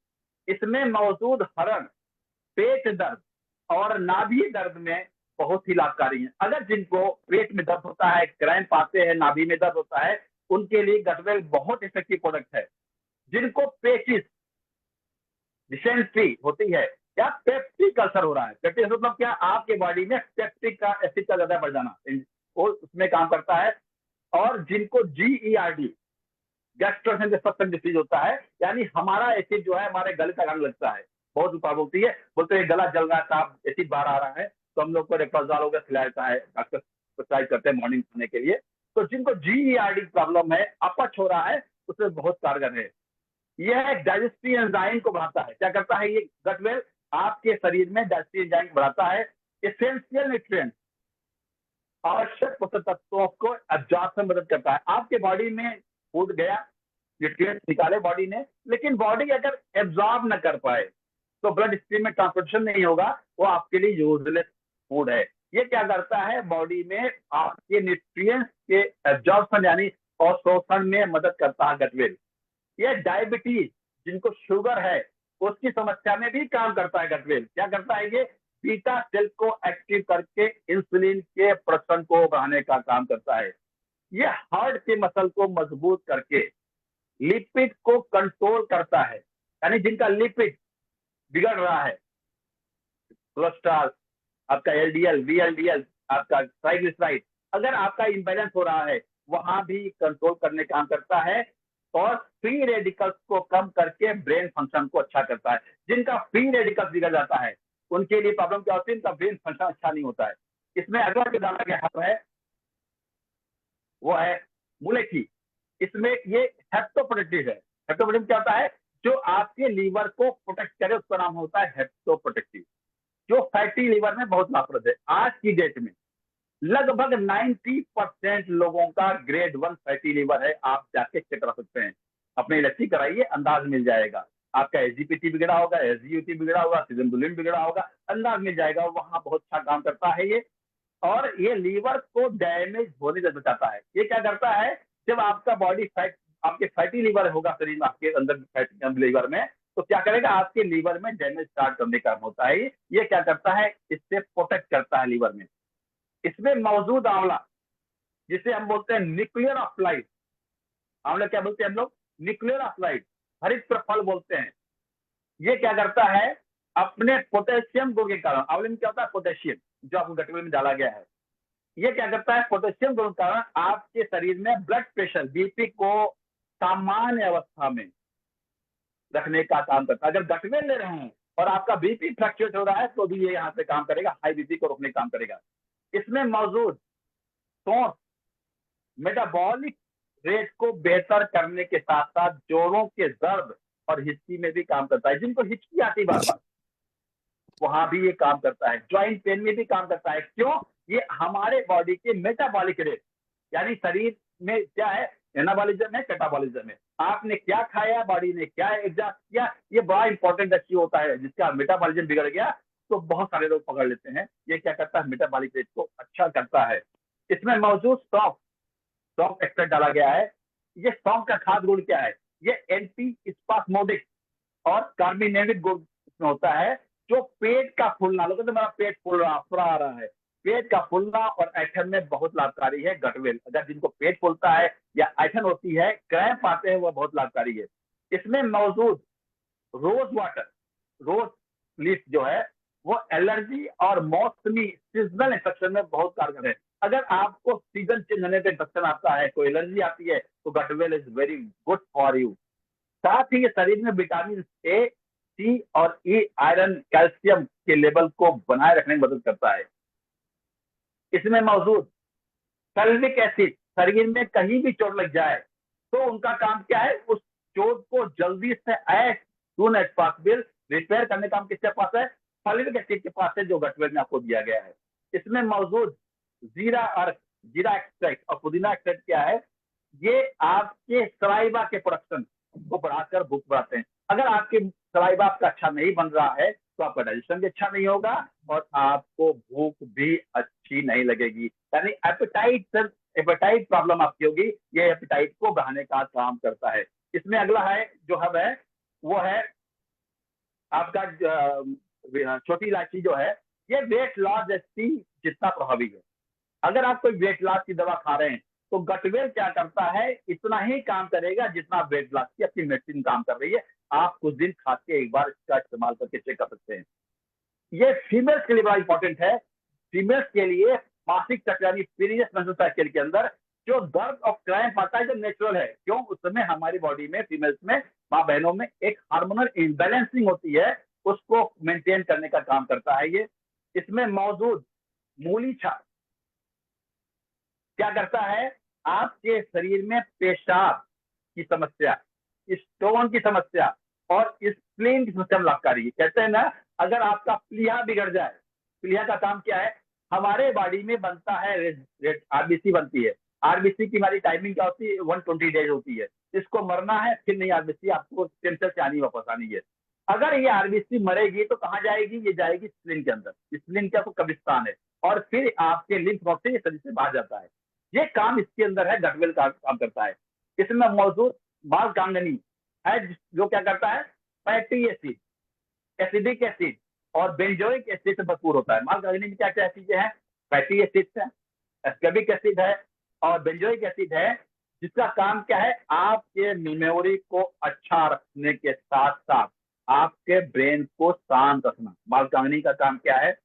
इसमें मौजूद हरण पेट दर्द और नाभि दर्द में बहुत ही लाभकारी है। अगर जिनको पेट में दर्द होता है, क्रैम्प आते हैं, नाभि में दर्द होता है, उनके लिए गटवेल बहुत इफेक्टिव प्रोडक्ट है। जिनको पेचिस डिसेंट्री होती है या पेप्टिक अल्सर हो रहा है, पेप्टिक मतलब क्या? आपके बॉडी में पेप्टिक का एसिड का ज्यादा बढ़ जाना, वो उसमें काम करता है। और जिनको GERD गैस्ट्रोएसोफेजियल डिसीज होता है, यानी हमारा एसिड जो है हमारे गले तक आने लगता है, बहुत प्रॉब्लम होती है। बोलते हैं गला जल रहा है साहब, एसिड बाहर आ रहा है, तो हम लोग को रेक्टोजॉल वगैरह खिलाया जाता है, डॉक्टर प्रिस्क्राइब करते हैं मॉर्निंग खाने के लिए। तो जिनको GERD प्रॉब्लम है, अपच हो रहा है, उसमें बहुत कारगर है। यह डाइजेस्टिव एंजाइम को बढ़ाता है। क्या करता है ये गटवेल? आपके शरीर में डाइजेस्टिव एंजाइम बढ़ाता है। एसेंशियल न्यूट्रिएंट्स, आवश्यक पोषक तत्वों को एब्जॉर्प्शन में मदद करता है। आपके बॉडी में फूड गया, न्यूट्रिएंट्स निकाले बॉडी ने, लेकिन बॉडी अगर एब्जॉर्ब न कर पाए तो ब्लड स्ट्रीम में ट्रांसपोर्टेशन नहीं होगा, वो आपके लिए यूजलेस फूड है। ये क्या करता है? बॉडी में आपके न्यूट्रिएंट्स के एब्जॉर्प्शन यानी अवशोषण में मदद करता है गटवेल। ये डायबिटीज, जिनको शुगर है, उसकी समस्या में भी काम करता है गटवेल। क्या करता है ये? बीटा सेल को एक्टिव करके इंसुलिन के प्रोडक्शन को बढ़ाने का काम करता है। ये हार्ट के मसल को मजबूत करके लिपिड को कंट्रोल करता है, यानी जिनका लिपिड बिगड़ रहा है, कोलेस्ट्रॉल, आपका LDL, VLDL, आपका ट्राइग्लिसराइड, अगर आपका इम्बैलेंस हो रहा है, वहां भी कंट्रोल करने का काम करता है। और फ्री रेडिकल्स को कम करके ब्रेन फंक्शन को अच्छा करता है। जिनका फ्री रेडिकल्स बिगड़ जाता है, उनके लिए प्रॉब्लम क्या होती है? इनका ब्रेन फंक्शन अच्छा नहीं होता है। इसमें अगला जो डाला गया है वो है मुलेठी। इसमें ये हेप्टोप्रोटेक्टिव है। हेप्टोप्रोटेक्टिव क्या होता है? जो आपके लीवर को प्रोटेक्ट करे, उसका नाम होता है हेप्टोप्रोटेक्टिव, जो फैटी लीवर में बहुत लाभप्रद है। आज की डेट में लगभग 90% लोगों का ग्रेड 1 फैटी लीवर है। आप जाके चेक करा सकते हैं, अपने इलेक्ट्री कराइए, अंदाज मिल जाएगा। आपका SGPT बिगड़ा होगा, SGUT बिगड़ा होगा, सिजनबुलिन बिगड़ा होगा, अंदाज मिल जाएगा। वहां बहुत अच्छा काम करता है ये। और ये लीवर को डैमेज होने से बचाता है। ये क्या करता है? जब आपका बॉडी फैट, आपके फैटी लीवर होगा शरीर में, आपके अंदर फैट लीवर में, तो क्या करेगा? आपके लीवर में डैमेज स्टार्ट करने का काम होता है। ये क्या करता है? इससे प्रोटेक्ट करता है लीवर में। इसमें मौजूद आंवला, जिसे हम बोलते हैं न्यूक्लियर ऑफ लाइफ, आंवला क्या बोलते हैं हम लोग? न्यूक्लियर ऑफ लाइफ, हरित फल बोलते हैं। ये क्या करता है? अपने पोटेशियम गुण के कारण, आंवले में क्या होता है? पोटेशियम, जो आपको गटवेल में डाला गया है। ये क्या करता है? पोटेशियम गुण के कारण आपके शरीर में ब्लड प्रेशर, BP को सामान्य अवस्था में रखने का काम करता है। अगर गटवेल ले रहे हैं और आपका BP फ्लक्चुएट हो रहा है, तो भी ये यहाँ पे काम करेगा, हाई BP को रोकने का काम करेगा। इसमें मौजूद सौंठ मेटाबॉलिक रेट को बेहतर करने के साथ साथ जोड़ों के दर्द और हिचकी में भी काम करता है। जिनको हिचकी आती बार बार, वहां भी ये काम करता है। ज्वाइंट पेन में भी काम करता है। क्यों? ये हमारे बॉडी के मेटाबॉलिक रेट, यानी शरीर में क्या है, एनाबॉलिज्म है, कैटाबॉलिज्म है। आपने क्या खाया, बॉडी ने क्या एग्जॉस्ट किया, ये बड़ा इंपॉर्टेंट इश्यू होता है। जिसका मेटाबॉलिज्म बिगड़ गया तो बहुत सारे लोग पकड़ लेते हैं। ये क्या करता है? मेटाबॉलिक रेट को अच्छा करता है। इसमें मौजूद सौंफ एक्सट्रैक्ट डाला गया है। ये सौंफ का खास गुण क्या है? ये एंटी स्पास्मोडिक और कार्बिनेविक गुण इसमें होता है, जो पेट का फूलना, लोगों तो मेरा पेट फूल रहा है, पेट का फूलना और ऐठन में बहुत लाभकारी है गटवेल। अगर जिनको पेट फूलता है या ऐठन होती है, क्रैम्प आते हैं, वह बहुत लाभकारी है। इसमें मौजूद रोज वाटर, रोज लीफ जो है, वो एलर्जी और मौसमी सीजनल इन्फेक्शन में बहुत कारगर है। अगर आपको सीजन चेंज होने पर इन्फेक्शन आता है, कोई एलर्जी आती है, तो gut well is very good for you. साथ ही ये शरीर में विटामिन A, C और E, आयरन, कैल्शियम के लेवल को बनाए रखने में मदद करता है। इसमें मौजूद सल्फिक एसिड, शरीर में कहीं भी चोट लग जाए तो उनका काम क्या है? उस चोट को जल्दी से as soon as possible repair करने का काम किसके पास है? सल्फिक एसिड के पास है, जो गटवेल में आपको दिया गया है। इसमें मौजूद जीरा और जीरा एक्सट्रैक्ट और पुदीना एक्सट्रैक्ट क्या है, ये आपके सलाइवा के प्रोडक्शन को बढ़ाकर भूख बढ़ाते हैं। अगर आपके सलाइवा आपका अच्छा नहीं बन रहा है तो आपका डाइजेशन भी अच्छा नहीं होगा और आपको भूख भी अच्छी नहीं लगेगी, यानी एपेटाइट प्रॉब्लम आपकी होगी। ये एपेटाइट को बढ़ाने का काम करता है। इसमें अगला है जो हब है वो है आपका छोटी इलायची जो है, ये वेट लॉस जैसी जितना प्रभावी है। अगर आप कोई वेट लॉस की दवा खा रहे हैं तो गटवेल क्या करता है, इतना ही काम करेगा जितना वेट लॉस की अपनी मेडिसिन काम कर रही है। आप कुछ दिन खा के एक बार इसका इस्तेमाल करके चेक कर सकते हैं। ये फीमेल्स के लिए बड़ा इंपॉर्टेंट है। फीमेल्स के लिए मासिक चक्र यानी पीरियड मेंस्ट्रुअल साइकिल के अंदर जो दर्द और क्रैम्प आता है जो नेचुरल है, क्यों, उस समय हमारी बॉडी में फीमेल्स में माँ बहनों में एक हार्मोनल इम्बैलेंसिंग होती है, उसको मेंटेन करने का काम करता है ये। इसमें मौजूद मूली छाल क्या करता है, आपके शरीर में पेशाब की समस्या, स्टोन की समस्या और स्प्लीन की समस्या में लाभकारी है। कहते हैं ना, अगर आपका प्लीहा बिगड़ जाए, प्लीहा का काम क्या है, हमारे बॉडी में बनता है रेड आरबीसी बनती है। आरबीसी की हमारी टाइमिंग क्या होती है, 120 डेज होती है। इसको मरना है, फिर नहीं आरबीसी आपको स्टेम सेल से आनी वापस आनी है। अगर ये आरबीसी मरेगी तो कहाँ जाएगी, ये जाएगी स्प्लीन के अंदर। स्प्लीन क्या, तो कब्रिस्तान है, और फिर आपके लिम्फ नोड से ये शरीर से बाहर जाता है। ये काम इसके अंदर है, गटवेल का काम करता है। इसमें मौजूद मालकांगनी है जो क्या करता है, फैटी एसिड, एसिडिक एसिड और बेंजोइक एसिड से भरपूर होता है। मालकांगनी में क्या क्या चीजें हैं, फैटी एसिड है, एस्कॉर्बिक एसिड है और बेंजोइक एसिड है, जिसका काम क्या है, आपके मेमोरी को अच्छा रखने के साथ साथ आपके ब्रेन को शांत रखना। मालकांगनी का काम क्या है,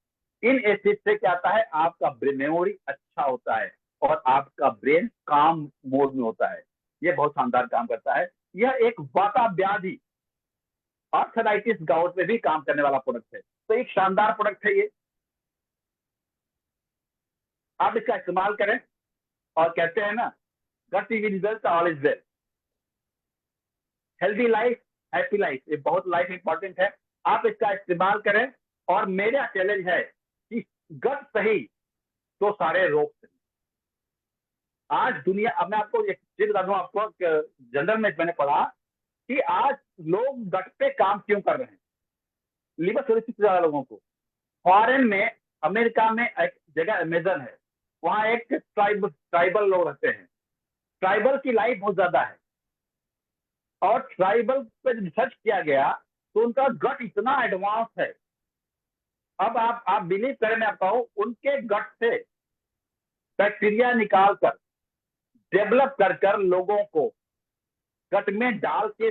इन एसिड से क्या आता है, आपका मेमोरी अच्छा होता है और आपका ब्रेन काम मोड में होता है। ये बहुत शानदार काम करता है। यह एक वाता व्याधि आर्थराइटिस गाउट में भी काम करने वाला प्रोडक्ट है। तो एक शानदार प्रोडक्ट है ये, आप इसका इस्तेमाल करें। और कहते हैं ना, gut is result all is well. Healthy life happy life, ये बहुत लाइफ इंपॉर्टेंट है। आप इसका इस्तेमाल करें और मेरा चैलेंज है कि गट सही तो सारे रोग सही। आज दुनिया, अब मैं आपको एक चीज बता दूं, आपको जनरल में मैंने पढ़ा कि आज लोग गट पे काम क्यों कर रहे हैं, लिवर सिरोसिस ज्यादा लोगों को। फॉरेन में, अमेरिका में एक जगह अमेजन है, वहां एक ट्राइबल लोग रहते हैं। ट्राइबल की लाइफ बहुत ज्यादा है और ट्राइबल पे रिसर्च किया गया तो उनका गट इतना एडवांस है। अब आप बिलीव करें, मैं आपको कहूं, उनके गट से बैक्टीरिया निकाल कर डेवलप कर लोगों को गट में डाल के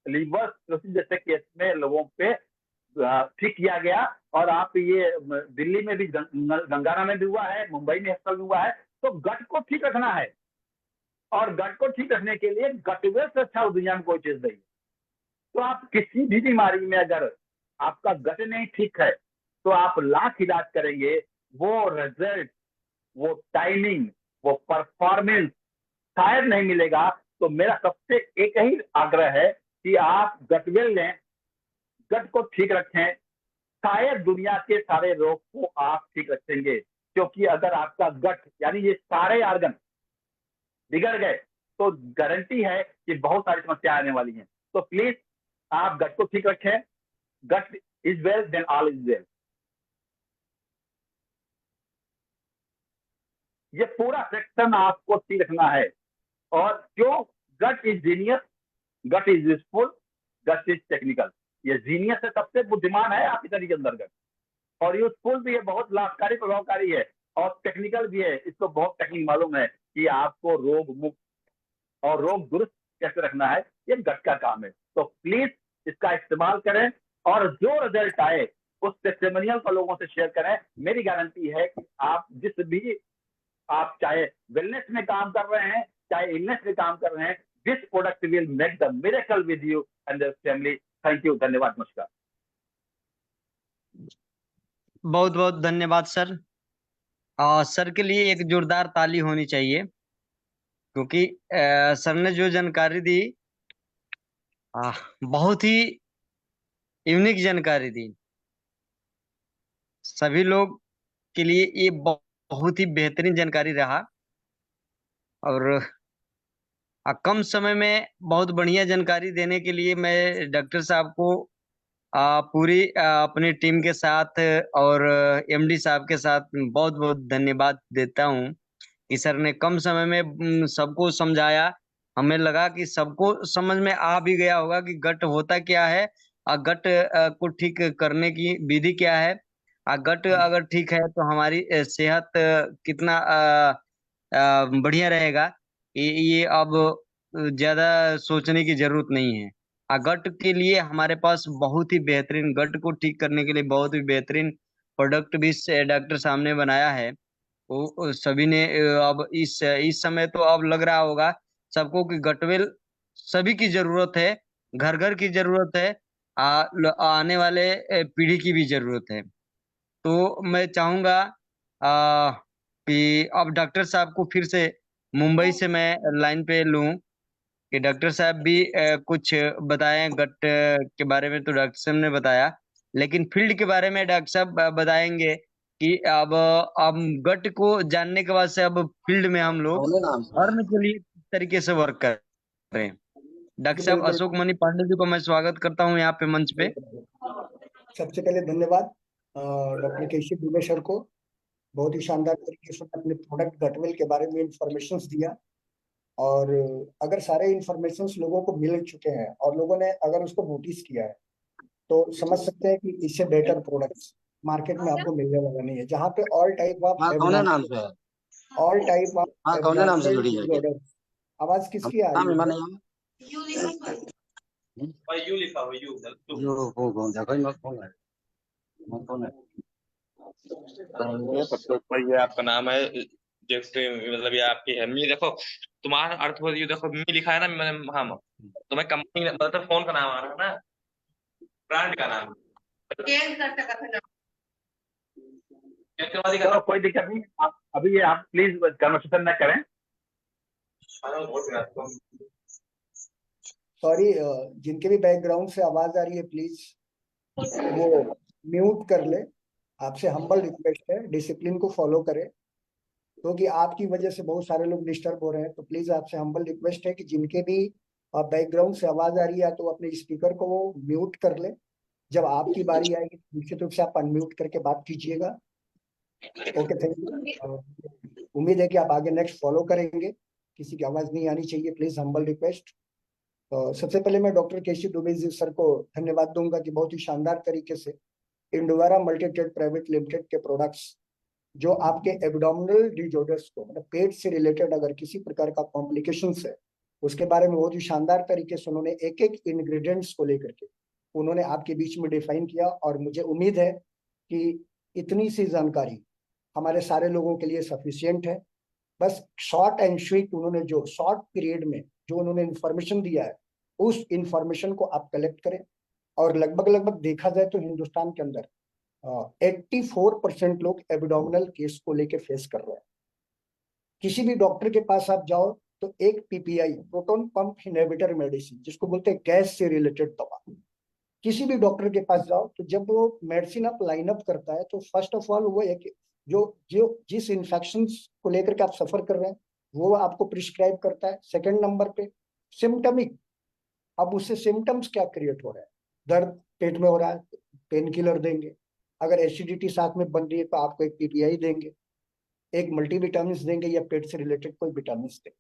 लीवर सिरोसिस जैसे केस में लोगों पे ठीक किया गया। और आप ये दिल्ली में भी, गंगाना में भी हुआ है, मुंबई में अस्पताल में हुआ है। तो गट को ठीक रखना है और गट को ठीक रखने के लिए गटवेल से अच्छा दुनिया में कोई चीज नहीं। तो आप किसी भी बीमारी में अगर आपका गट नहीं ठीक है तो आप लाख इलाज करेंगे, वो रिजल्ट, वो टाइमिंग, वो परफॉर्मेंस शायद नहीं मिलेगा। तो मेरा सबसे एक ही आग्रह है कि आप गटवेल लें, गट को ठीक रखें, शायद दुनिया के सारे रोग को आप ठीक रखेंगे। क्योंकि अगर आपका गट यानी ये सारे ऑर्गन बिगड़ गए तो गारंटी है कि बहुत सारी समस्या आने वाली हैं। तो प्लीज आप गट को ठीक रखें। Gut is well then all is well. ये पूरा सेक्शन आपको ठीक रखना है। और क्यों, gut is genius, gut is useful, gut is technical. ये जीनियस है, सबसे बुद्धिमान है आपके शरीर के अंदर गट, और यूजफुल भी है, बहुत लाभकारी प्रभावकारी है, और टेक्निकल भी है। इसको बहुत टेक्निक मालूम है कि आपको रोग मुक्त और रोग दुरुस्त कैसे रखना है, ये गट का काम है। तो प्लीज इसका इस्तेमाल करें और जो रिजल्ट आए उस टेस्टिमोनियल को लोगों से शेयर करें। मेरी गारंटी है कि आप जिस भी, आप चाहे वेलनेस में काम कर रहे हैं, चाहे इलनेस में काम कर रहे हैं, this product will make the miracle with you and your family. Thank you, धन्यवाद, नमस्कार। बहुत बहुत धन्यवाद सर। सर के लिए एक जोरदार ताली होनी चाहिए, क्योंकि सर ने जो जानकारी दी, बहुत ही यूनिक जानकारी दी। सभी लोग के लिए ये बहुत ही बेहतरीन जानकारी रहा। और कम समय में बहुत बढ़िया जानकारी देने के लिए मैं डॉक्टर साहब को पूरी अपनी टीम के साथ और एमडी साहब के साथ बहुत बहुत धन्यवाद देता हूँ कि सर ने कम समय में सबको समझाया। हमें लगा कि सबको समझ में आ भी गया होगा कि गट होता क्या है और गट को ठीक करने की विधि क्या है। गट अगर ठीक है तो हमारी सेहत कितना बढ़िया रहेगा। ये अब ज्यादा सोचने की जरूरत नहीं है। गट के लिए हमारे पास बहुत ही बेहतरीन, गट को ठीक करने के लिए बहुत ही बेहतरीन प्रोडक्ट भी डॉक्टर साहब ने बनाया है। वो सभी ने अब इस समय तो अब लग रहा होगा सबको कि गटवेल सभी की जरूरत है, घर घर की जरूरत है, आने वाले पीढ़ी की भी जरूरत है। तो मैं चाहूंगा कि अब डॉक्टर साहब को फिर से मुंबई से मैं लाइन पे लूं कि डॉक्टर साहब भी कुछ बताएं गट के बारे में। तो डॉक्टर साहब ने बताया, लेकिन फील्ड के बारे में डॉक्टर साहब बताएंगे कि अब गट को जानने के बाद से अब फील्ड में हम लोग अर्न के लिए किस तरीके से वर्क कर रहे हैं। डॉक्टर साहब बिल्कुल। अशोक मणि पांडे जी को मैं स्वागत करता हूँ यहाँ पे मंच पे। सबसे पहले धन्यवाद डॉक्टर केशव दुबे सर को, बहुत ही शानदार तरीके से अपने प्रोडक्ट गटवेल के बारे में इंफॉर्मेशन दिया। और अगर सारे इंफॉर्मेशन लोगों को मिल चुके हैं और लोगों ने अगर उसको नोटिस किया है तो समझ सकते हैं कि इससे बेटर प्रोडक्ट्स मार्केट में आपको मिलने वाला नहीं है, जहाँ पे all type of abnormal, all type of abnormal disorder. आवाज किसकी आ रही है? ये आपका नाम है मतलब ये आपकी है मी। देखो तुम्हारा अर्थ हो, ये देखो मी लिखा है ना, मैंने हाँ तुम्हें कंपनी मतलब फोन का नाम आ रहा है ना, ब्रांड का नाम। चलो कोई दिक्कत नहीं, आप अभी ये आप प्लीज कन्वर्सेशन न करें। सॉरी, जिनके भी बैकग्राउंड से आवाज आ रही है प्लीज वो म्यूट कर ले। आपसे हम्बल रिक्वेस्ट है, डिसिप्लिन को फॉलो करें, क्योंकि आपकी वजह से बहुत सारे लोग डिस्टर्ब हो रहे हैं। तो प्लीज आपसे हम्बल रिक्वेस्ट है कि जिनके भी बैकग्राउंड से आवाज आ रही है तो अपने स्पीकर को वो म्यूट कर ले। जब आपकी बारी आएगी निश्चित रूप से आप अनम्यूट करके बात कीजिएगा। Okay, thank you. उम्मीद है कि आप आगे नेक्स्ट फॉलो करेंगे। किसी की आवाज नहीं आनी चाहिए, प्लीज हम्बल रिक्वेस्ट। सबसे पहले मैं डॉक्टर केशव दुबे जी सर को धन्यवाद दूंगा कि बहुत ही शानदार तरीके से इंडोवेरा मल्टीट्रेड प्राइवेट लिमिटेड के प्रोडक्ट्स जो आपके एब्डोमिनल डिसऑर्डर्स को, मतलब पेट से रिलेटेड अगर किसी प्रकार का कॉम्प्लिकेशंस है उसके बारे में बहुत ही शानदार तरीके से उन्होंने एक एक इंग्रेडिएंट्स को लेकर के उन्होंने आपके बीच में डिफाइन किया। और मुझे उम्मीद है कि इतनी सी जानकारी हमारे सारे लोगों के लिए सफिशियंट है। बस शॉर्ट एंड स्वीट उन्होंने जो शॉर्ट पीरियड में जो उन्होंने इंफॉर्मेशन दिया है उस इंफॉर्मेशन को आप कलेक्ट करें। और लगभग लगभग देखा जाए तो हिंदुस्तान के अंदर 84% लोग एब्डोमिनल केस को लेकर फेस कर रहे हैं। किसी भी डॉक्टर के पास आप जाओ तो एक PPI, proton pump inhibitor medicine, जिसको बोलते हैं गैस से रिलेटेड दवा, किसी भी डॉक्टर के पास जाओ तो जब वो मेडिसिन आप लाइन अप करता है तो फर्स्ट ऑफ ऑल वो एक जो जो जिस इन्फेक्शन को लेकर के आप सफर कर रहे हैं वो आपको प्रिस्क्राइब करता है। सेकंड नंबर पे सिम्टमिक, अब उससे सिम्टम्स क्या क्रिएट हो रहा है, दर्द पेट में हो रहा है पेन किलर देंगे, अगर एसिडिटी साथ में बन रही है तो आपको एक पीपीआई देंगे, एक मल्टीविटामिन देंगे या पेट से रिलेटेड कोई विटामिन देंगे।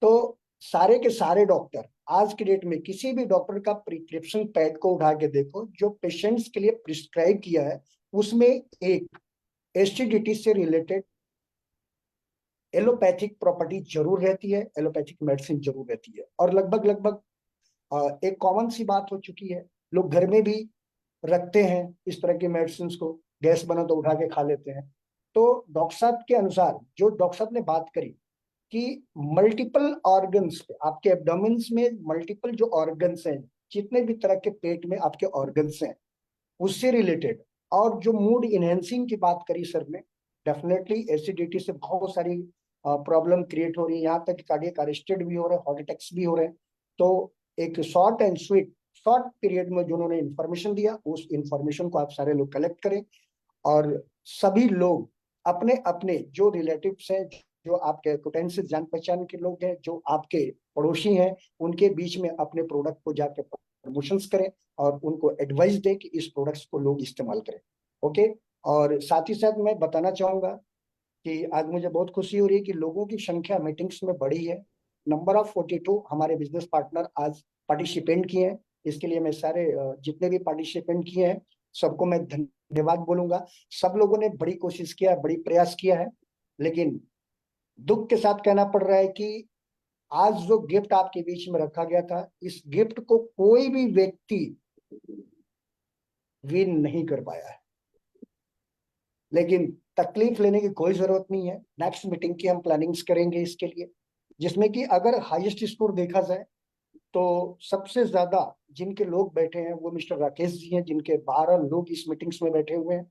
तो सारे के सारे डॉक्टर आज की डेट में किसी भी डॉक्टर का प्रिस्क्रिप्शन पैड को उठा के देखो जो पेशेंट्स के लिए प्रिस्क्राइब किया है उसमें एक एसिडिटी से रिलेटेड एलोपैथिक प्रॉपर्टी जरूर रहती है, एलोपैथिक मेडिसिन जरूर रहती है। और लगभग लगभग एक कॉमन सी बात हो चुकी है, लोग घर में भी रखते हैं इस तरह के मेडिसिन को, गैस बना तो उठा के खा लेते हैं। तो डॉक्टर साहब के अनुसार जो डॉक्टर साहब ने बात करी कि मल्टीपल ऑर्गन्स पे आपके एब्डोमेन्स में मल्टीपल जो ऑर्गन्स हैं, जितने भी तरह के पेट में आपके ऑर्गन्स हैं उससे रिलेटेड, और जो मूड इनहेंसिंग की बात करी सर ने, डेफिनेटली एसिडिटी से बहुत सारी प्रॉब्लम क्रिएट हो रही है, यहाँ तक कार्डियक अरेस्टेड भी हो रहे हैं, हार्ट अटैक्स भी हो रहे हैं। तो एक short and sweet short period में जो उन्होंने इन्फॉर्मेशन दिया उस इन्फॉर्मेशन को आप सारे लोग कलेक्ट करें और सभी लोग अपने अपने जो रिलेटिव्स हैं, जो आपके पोटेंशियल जान पहचान के लोग हैं, जो आपके पड़ोसी हैं, उनके बीच में अपने प्रोडक्ट को जाके प्रमोशंस करें और उनको एडवाइस दें कि इस प्रोडक्ट्स को लोग इस्तेमाल करें। ओके। और साथ ही साथ मैं बताना चाहूंगा कि आज मुझे बहुत खुशी हो रही है कि लोगों की संख्या मीटिंग्स में बढ़ी है। नंबर ऑफ 42 हमारे बिजनेस पार्टनर आज पार्टिसिपेंट किए हैं। इसके लिए मैं सारे जितने भी पार्टिसिपेंट किए हैं सबको मैं धन्यवाद बोलूंगा। सब लोगों ने बड़ी कोशिश किया है, बड़ी प्रयास किया है, लेकिन दुख के साथ कहना पड़ रहा है कि आज जो गिफ्ट आपके बीच में रखा गया था, इस गिफ्ट को कोई भी व्यक्ति विन नहीं कर पाया है। लेकिन तकलीफ लेने की कोई जरूरत नहीं है। नेक्स्ट मीटिंग की हम प्लानिंग्स करेंगे इसके लिए, जिसमें कि अगर हाईएस्ट स्कोर देखा जाए तो सबसे ज्यादा जिनके लोग बैठे हैं वो मिस्टर राकेश जी हैं, जिनके 12 लोग इस मीटिंग्स में बैठे हुए हैं।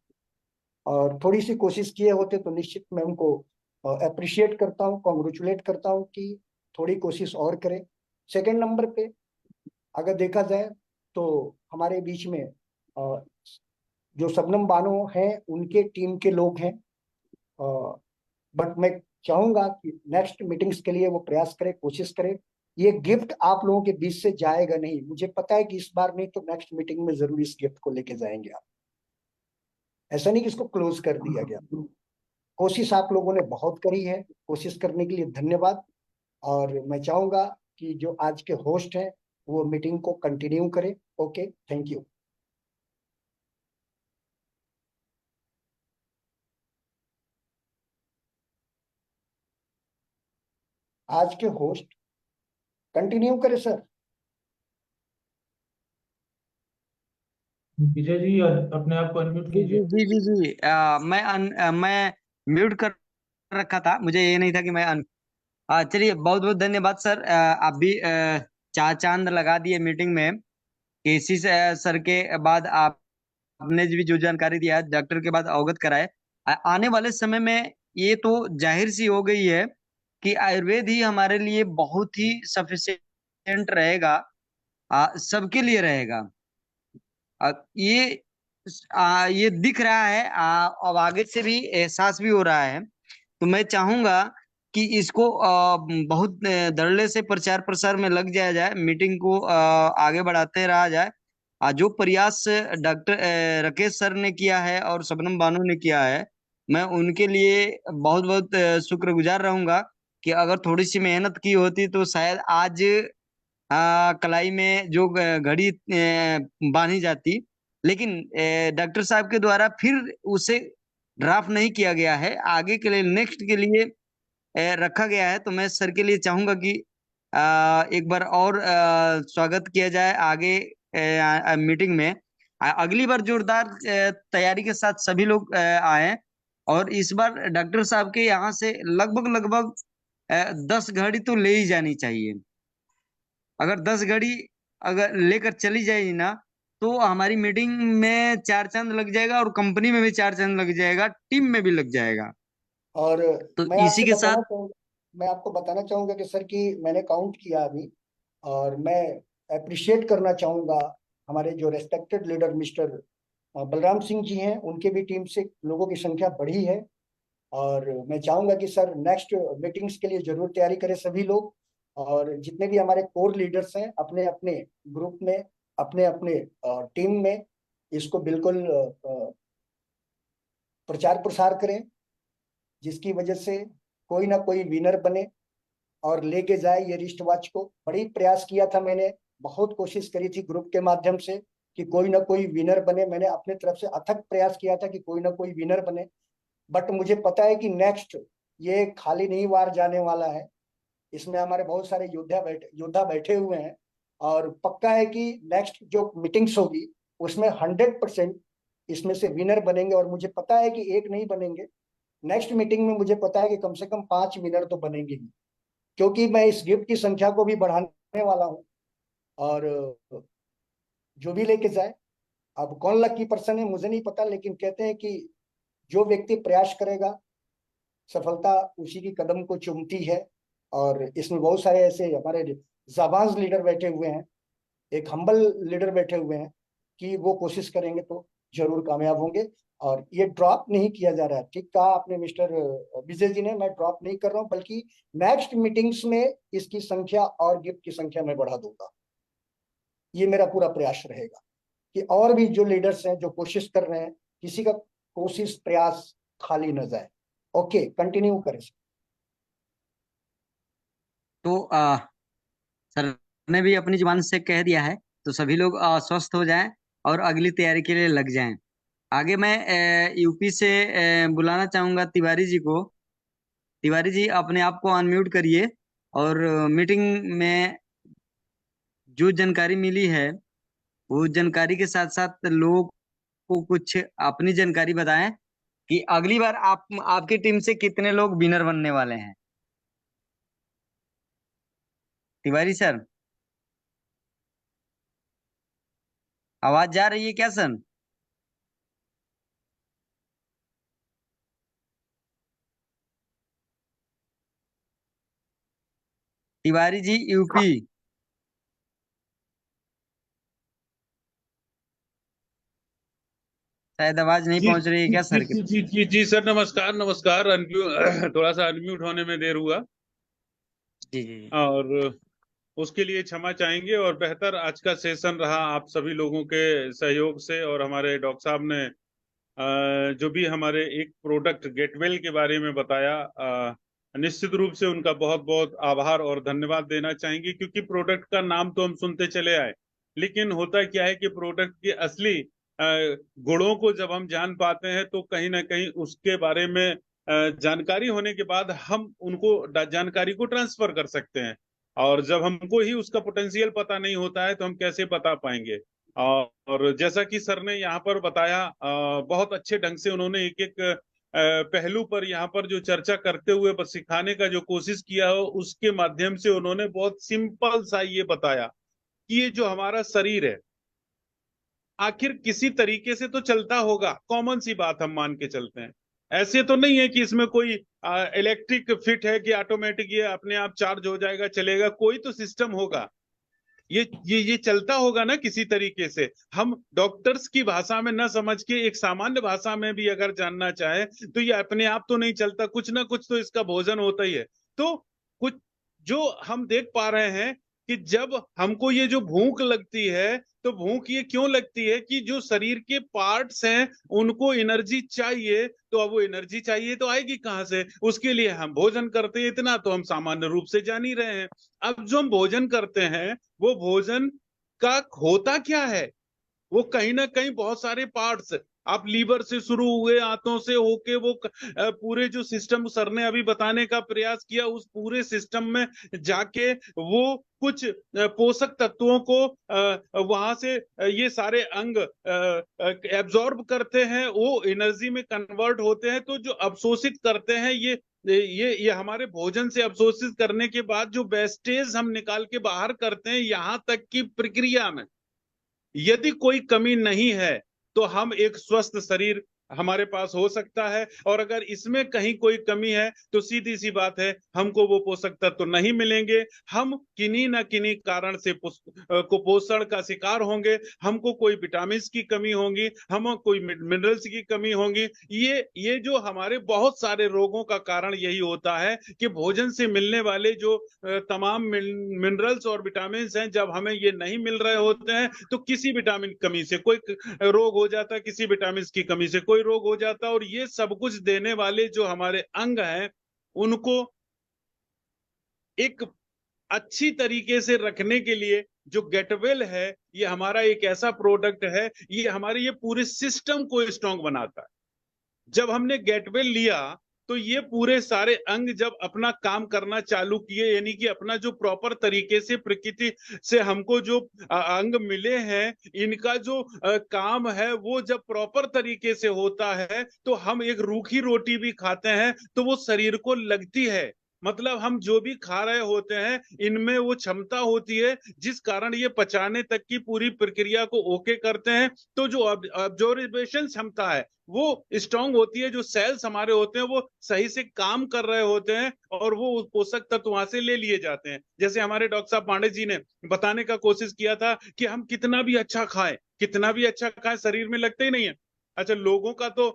और थोड़ी सी कोशिश किए होते तो निश्चित मैं उनको अप्रिशिएट करता हूँ, कॉन्ग्रेचुलेट करता हूँ कि थोड़ी कोशिश और करें। सेकंड नंबर पे अगर देखा जाए तो हमारे बीच में जो शबनम बानो हैं उनके टीम के लोग हैं, बट मैं चाहूंगा कि नेक्स्ट मीटिंग्स के लिए वो प्रयास करें, कोशिश करें। ये गिफ्ट आप लोगों के बीच से जाएगा नहीं, मुझे पता है कि इस बार नहीं तो नेक्स्ट मीटिंग में जरूर इस गिफ्ट को लेके जाएंगे आप। ऐसा नहीं कि इसको क्लोज कर दिया गया। कोशिश आप लोगों ने बहुत करी है, कोशिश करने के लिए धन्यवाद। और मैं चाहूंगा कि जो आज के होस्ट हैं वो मीटिंग को कंटिन्यू करें। Okay, thank you. आज के होस्ट कंटिन्यू करें सर। विजय जी अपने आप को अनम्यूट जी कीजिए। जी जी जी जी मैं म्यूट कर रखा था, मुझे ये नहीं था कि मैं चलिए, बहुत बहुत धन्यवाद सर। आप भी चार चांद लगा दिए मीटिंग में। केसी सर के बाद आपने भी जो जानकारी दिया डॉक्टर के बाद अवगत कराए। आने वाले समय में ये तो जाहिर सी हो गई है कि आयुर्वेद ही हमारे लिए बहुत ही सफिशिएंट रहेगा, सबके लिए रहेगा। ये ये दिख रहा है, अब आगे से भी एहसास भी हो रहा है। तो मैं चाहूंगा कि इसको बहुत धड़ल्ले से प्रचार प्रसार में लग जाया जाए, मीटिंग को आगे बढ़ाते रहा जाए। जो प्रयास डॉक्टर राकेश सर ने किया है और शबनम बानो ने किया है, मैं उनके लिए बहुत बहुत शुक्रगुजार रहूंगा कि अगर थोड़ी सी मेहनत की होती तो शायद आज कलाई में जो घड़ी बांधी जाती। लेकिन डॉक्टर साहब के द्वारा फिर उसे ड्राफ्ट नहीं किया गया है, आगे के लिए नेक्स्ट के लिए रखा गया है। तो मैं सर के लिए चाहूंगा कि एक बार और स्वागत किया जाए आगे मीटिंग में। अगली बार जोरदार तैयारी के साथ सभी लोग आए। और इस बार डॉक्टर साहब के यहाँ से लगभग लगभग 10 घड़ी तो ले ही जानी चाहिए। अगर 10 घड़ी अगर लेकर चली जाएगी ना, तो हमारी मीटिंग में चार चांद लग जाएगा और कंपनी में भी चार चांद लग जाएगा, टीम में भी लग जाएगा। और तो मैं इसी आपसे के बताना साथ चाहूंगा, मैं आपको बताना चाहूंगा कि सर की मैंने काउंट किया अभी, और मैं अप्रिशिएट करना चाहूंगा हमारे जो respected leader mister Balram Singh ji हैं, उनके भी टीम से लोगों की संख्या बढ़ी है। और मैं चाहूंगा कि सर नेक्स्ट मीटिंग्स के लिए जरूर तैयारी करें सभी लोग। और जितने भी हमारे कोर लीडर्स हैं अपने अपने ग्रुप में, अपने अपने टीम में इसको बिल्कुल प्रचार प्रसार करें, जिसकी वजह से कोई ना कोई विनर बने और लेके जाए ये रिस्ट वॉच को। बड़ी प्रयास किया था मैंने, बहुत कोशिश करी थी ग्रुप के माध्यम से कि कोई ना कोई विनर बने। मैंने अपने तरफ से अथक प्रयास किया था कि कोई ना कोई विनर बने। बट मुझे पता है कि नेक्स्ट ये खाली नहीं वार जाने वाला है, इसमें हमारे बहुत सारे योद्धा बैठे हुए हैं। और पक्का है कि नेक्स्ट जो मीटिंग्स होगी उसमें 100% इसमें से विनर बनेंगे। और मुझे पता है कि एक नहीं बनेंगे, नेक्स्ट मीटिंग में मुझे पता है कि कम से कम 5 विनर तो बनेंगे ही, क्योंकि मैं इस गिफ्ट की संख्या को भी बढ़ाने वाला हूँ। और जो भी लेके जाए, अब कौन लकी पर्सन है मुझे नहीं पता, लेकिन कहते हैं कि जो व्यक्ति प्रयास करेगा सफलता उसी की कदम को चूमती है। और इसमें बहुत सारे ऐसे हमारे जाबाज लीडर बैठे हुए हैं, एक हम्बल लीडर बैठे हुए हैं कि वो कोशिश करेंगे तो जरूर कामयाब होंगे। और ये ड्रॉप नहीं किया जा रहा है। ठीक कहा आपने मिस्टर विजय जी ने, मैं ड्रॉप नहीं कर रहा हूँ, बल्कि नेक्स्ट मीटिंग्स में इसकी संख्या और गिफ्ट की संख्या मैं बढ़ा दूंगा। ये मेरा पूरा प्रयास रहेगा कि और भी जो लीडर्स हैं जो कोशिश कर रहे हैं, किसी का कोशिश प्रयास खाली न जाए। ओके, कंटिन्यू करें। तो सर ने भी अपनी जुबान से कह दिया है, तो सभी लोग स्वस्थ हो जाएं और अगली तैयारी के लिए लग जाएं। आगे मैं यूपी से बुलाना चाहूंगा तिवारी जी को। तिवारी जी, अपने आप को अनम्यूट करिए और मीटिंग में जो जानकारी मिली है वो जानकारी के साथ साथ लोगों को कुछ अपनी जानकारी बताएं कि अगली बार आपकी टीम से कितने लोग विनर बनने वाले हैं। तिवारी सर, आवाज जा रही है क्या सर? तिवारी जी यूपी। शायद आवाज नहीं जी पहुंच रही है क्या सर के? जी सर, नमस्कार नमस्कार। थोड़ा सा अनम्यूट होने में देर हुआ जी जी जी। और उसके लिए क्षमा चाहेंगे। और बेहतर आज का सेशन रहा आप सभी लोगों के सहयोग से। और हमारे डॉक्टर साहब ने जो भी हमारे एक प्रोडक्ट गेटवेल के बारे में बताया, निश्चित रूप से उनका बहुत बहुत आभार और धन्यवाद देना चाहेंगे, क्योंकि प्रोडक्ट का नाम तो हम सुनते चले आए, लेकिन होता क्या है कि प्रोडक्ट के असली गुणों को जब हम जान पाते हैं तो कहीं ना कहीं उसके बारे में जानकारी होने के बाद हम उनको जानकारी को ट्रांसफर कर सकते हैं। और जब हमको ही उसका पोटेंशियल पता नहीं होता है तो हम कैसे बता पाएंगे। और जैसा कि सर ने यहाँ पर बताया, बहुत अच्छे ढंग से उन्होंने एक एक पहलू पर यहाँ पर जो चर्चा करते हुए बस सिखाने का जो कोशिश किया हो, उसके माध्यम से उन्होंने बहुत सिंपल सा ये बताया कि ये जो हमारा शरीर है आखिर किसी तरीके से तो चलता होगा। कॉमन सी बात हम मान के चलते हैं, ऐसे तो नहीं है कि इसमें कोई इलेक्ट्रिक फिट है कि ऑटोमेटिक ये अपने आप चार्ज हो जाएगा चलेगा। कोई तो सिस्टम होगा, ये चलता होगा ना किसी तरीके से। हम डॉक्टर्स की भाषा में न समझ के एक सामान्य भाषा में भी अगर जानना चाहे तो ये अपने आप तो नहीं चलता, कुछ ना कुछ तो इसका भोजन होता ही है। तो कुछ जो हम देख पा रहे हैं कि जब हमको ये जो भूख लगती है तो भूख ये क्यों लगती है कि जो शरीर के पार्ट्स हैं उनको एनर्जी चाहिए। तो अब वो एनर्जी चाहिए तो आएगी कहां से? उसके लिए हम भोजन करते हैं, इतना तो हम सामान्य रूप से जान ही रहे हैं। अब जो हम भोजन करते हैं वो भोजन का होता क्या है? वो कहीं ना कहीं बहुत सारे पार्ट्स, आप लीवर से शुरू हुए, आंतों से होके वो पूरे जो सिस्टम सर ने अभी बताने का प्रयास किया, उस पूरे सिस्टम में जाके वो कुछ पोषक तत्वों को वहां से ये सारे अंग एब्जॉर्ब करते हैं, वो एनर्जी में कन्वर्ट होते हैं। तो जो अवशोषित करते हैं ये हमारे भोजन से अवशोषित करने के बाद जो वेस्टेज हम निकाल के बाहर करते हैं, यहां तक की प्रक्रिया में यदि कोई कमी नहीं है तो हम एक स्वस्थ शरीर हमारे पास हो सकता है। और अगर इसमें कहीं कोई कमी है तो सीधी सी बात है, हमको वो पोषक तत्व तो नहीं मिलेंगे। हम किन्हीं ना किन्हीं कारण से कुपोषण का शिकार होंगे, हमको कोई विटामिन की कमी होगी, हम कोई मिनरल्स की कमी होगी। ये जो हमारे बहुत सारे रोगों का कारण यही होता है कि भोजन से मिलने वाले जो तमाम मिनरल्स और विटामिन हैं, जब हमें ये नहीं मिल रहे होते हैं तो किसी विटामिन कमी से कोई रोग हो जाता है, किसी विटामिन की कमी से कोई रोग हो जाता है। और ये सब कुछ देने वाले जो हमारे अंग हैं उनको एक अच्छी तरीके से रखने के लिए जो गेटवेल है, ये हमारा एक ऐसा प्रोडक्ट है, ये हमारे ये पूरे सिस्टम को स्ट्रांग बनाता है। जब हमने गेटवेल लिया तो ये पूरे सारे अंग जब अपना काम करना चालू किए, यानी कि अपना जो प्रॉपर तरीके से प्रकृति से हमको जो अंग मिले हैं, इनका जो काम है वो जब प्रॉपर तरीके से होता है तो हम एक रूखी रोटी भी खाते हैं तो वो शरीर को लगती है। मतलब हम जो भी खा रहे होते हैं इनमें वो क्षमता होती है जिस कारण ये पचाने तक की पूरी प्रक्रिया को ओके करते हैं। तो जो ऑब्जर्वेशन क्षमता है वो स्ट्रांग होती है, जो सेल्स हमारे होते हैं वो सही से काम कर रहे होते हैं और वो पोषक तत्व वहां से ले लिए जाते हैं। जैसे हमारे डॉक्टर साहब पांडे जी ने बताने का कोशिश किया था कि हम कितना भी अच्छा खाएं, कितना भी अच्छा खाएं, शरीर में लगते ही नहीं है। अच्छा, लोगों का तो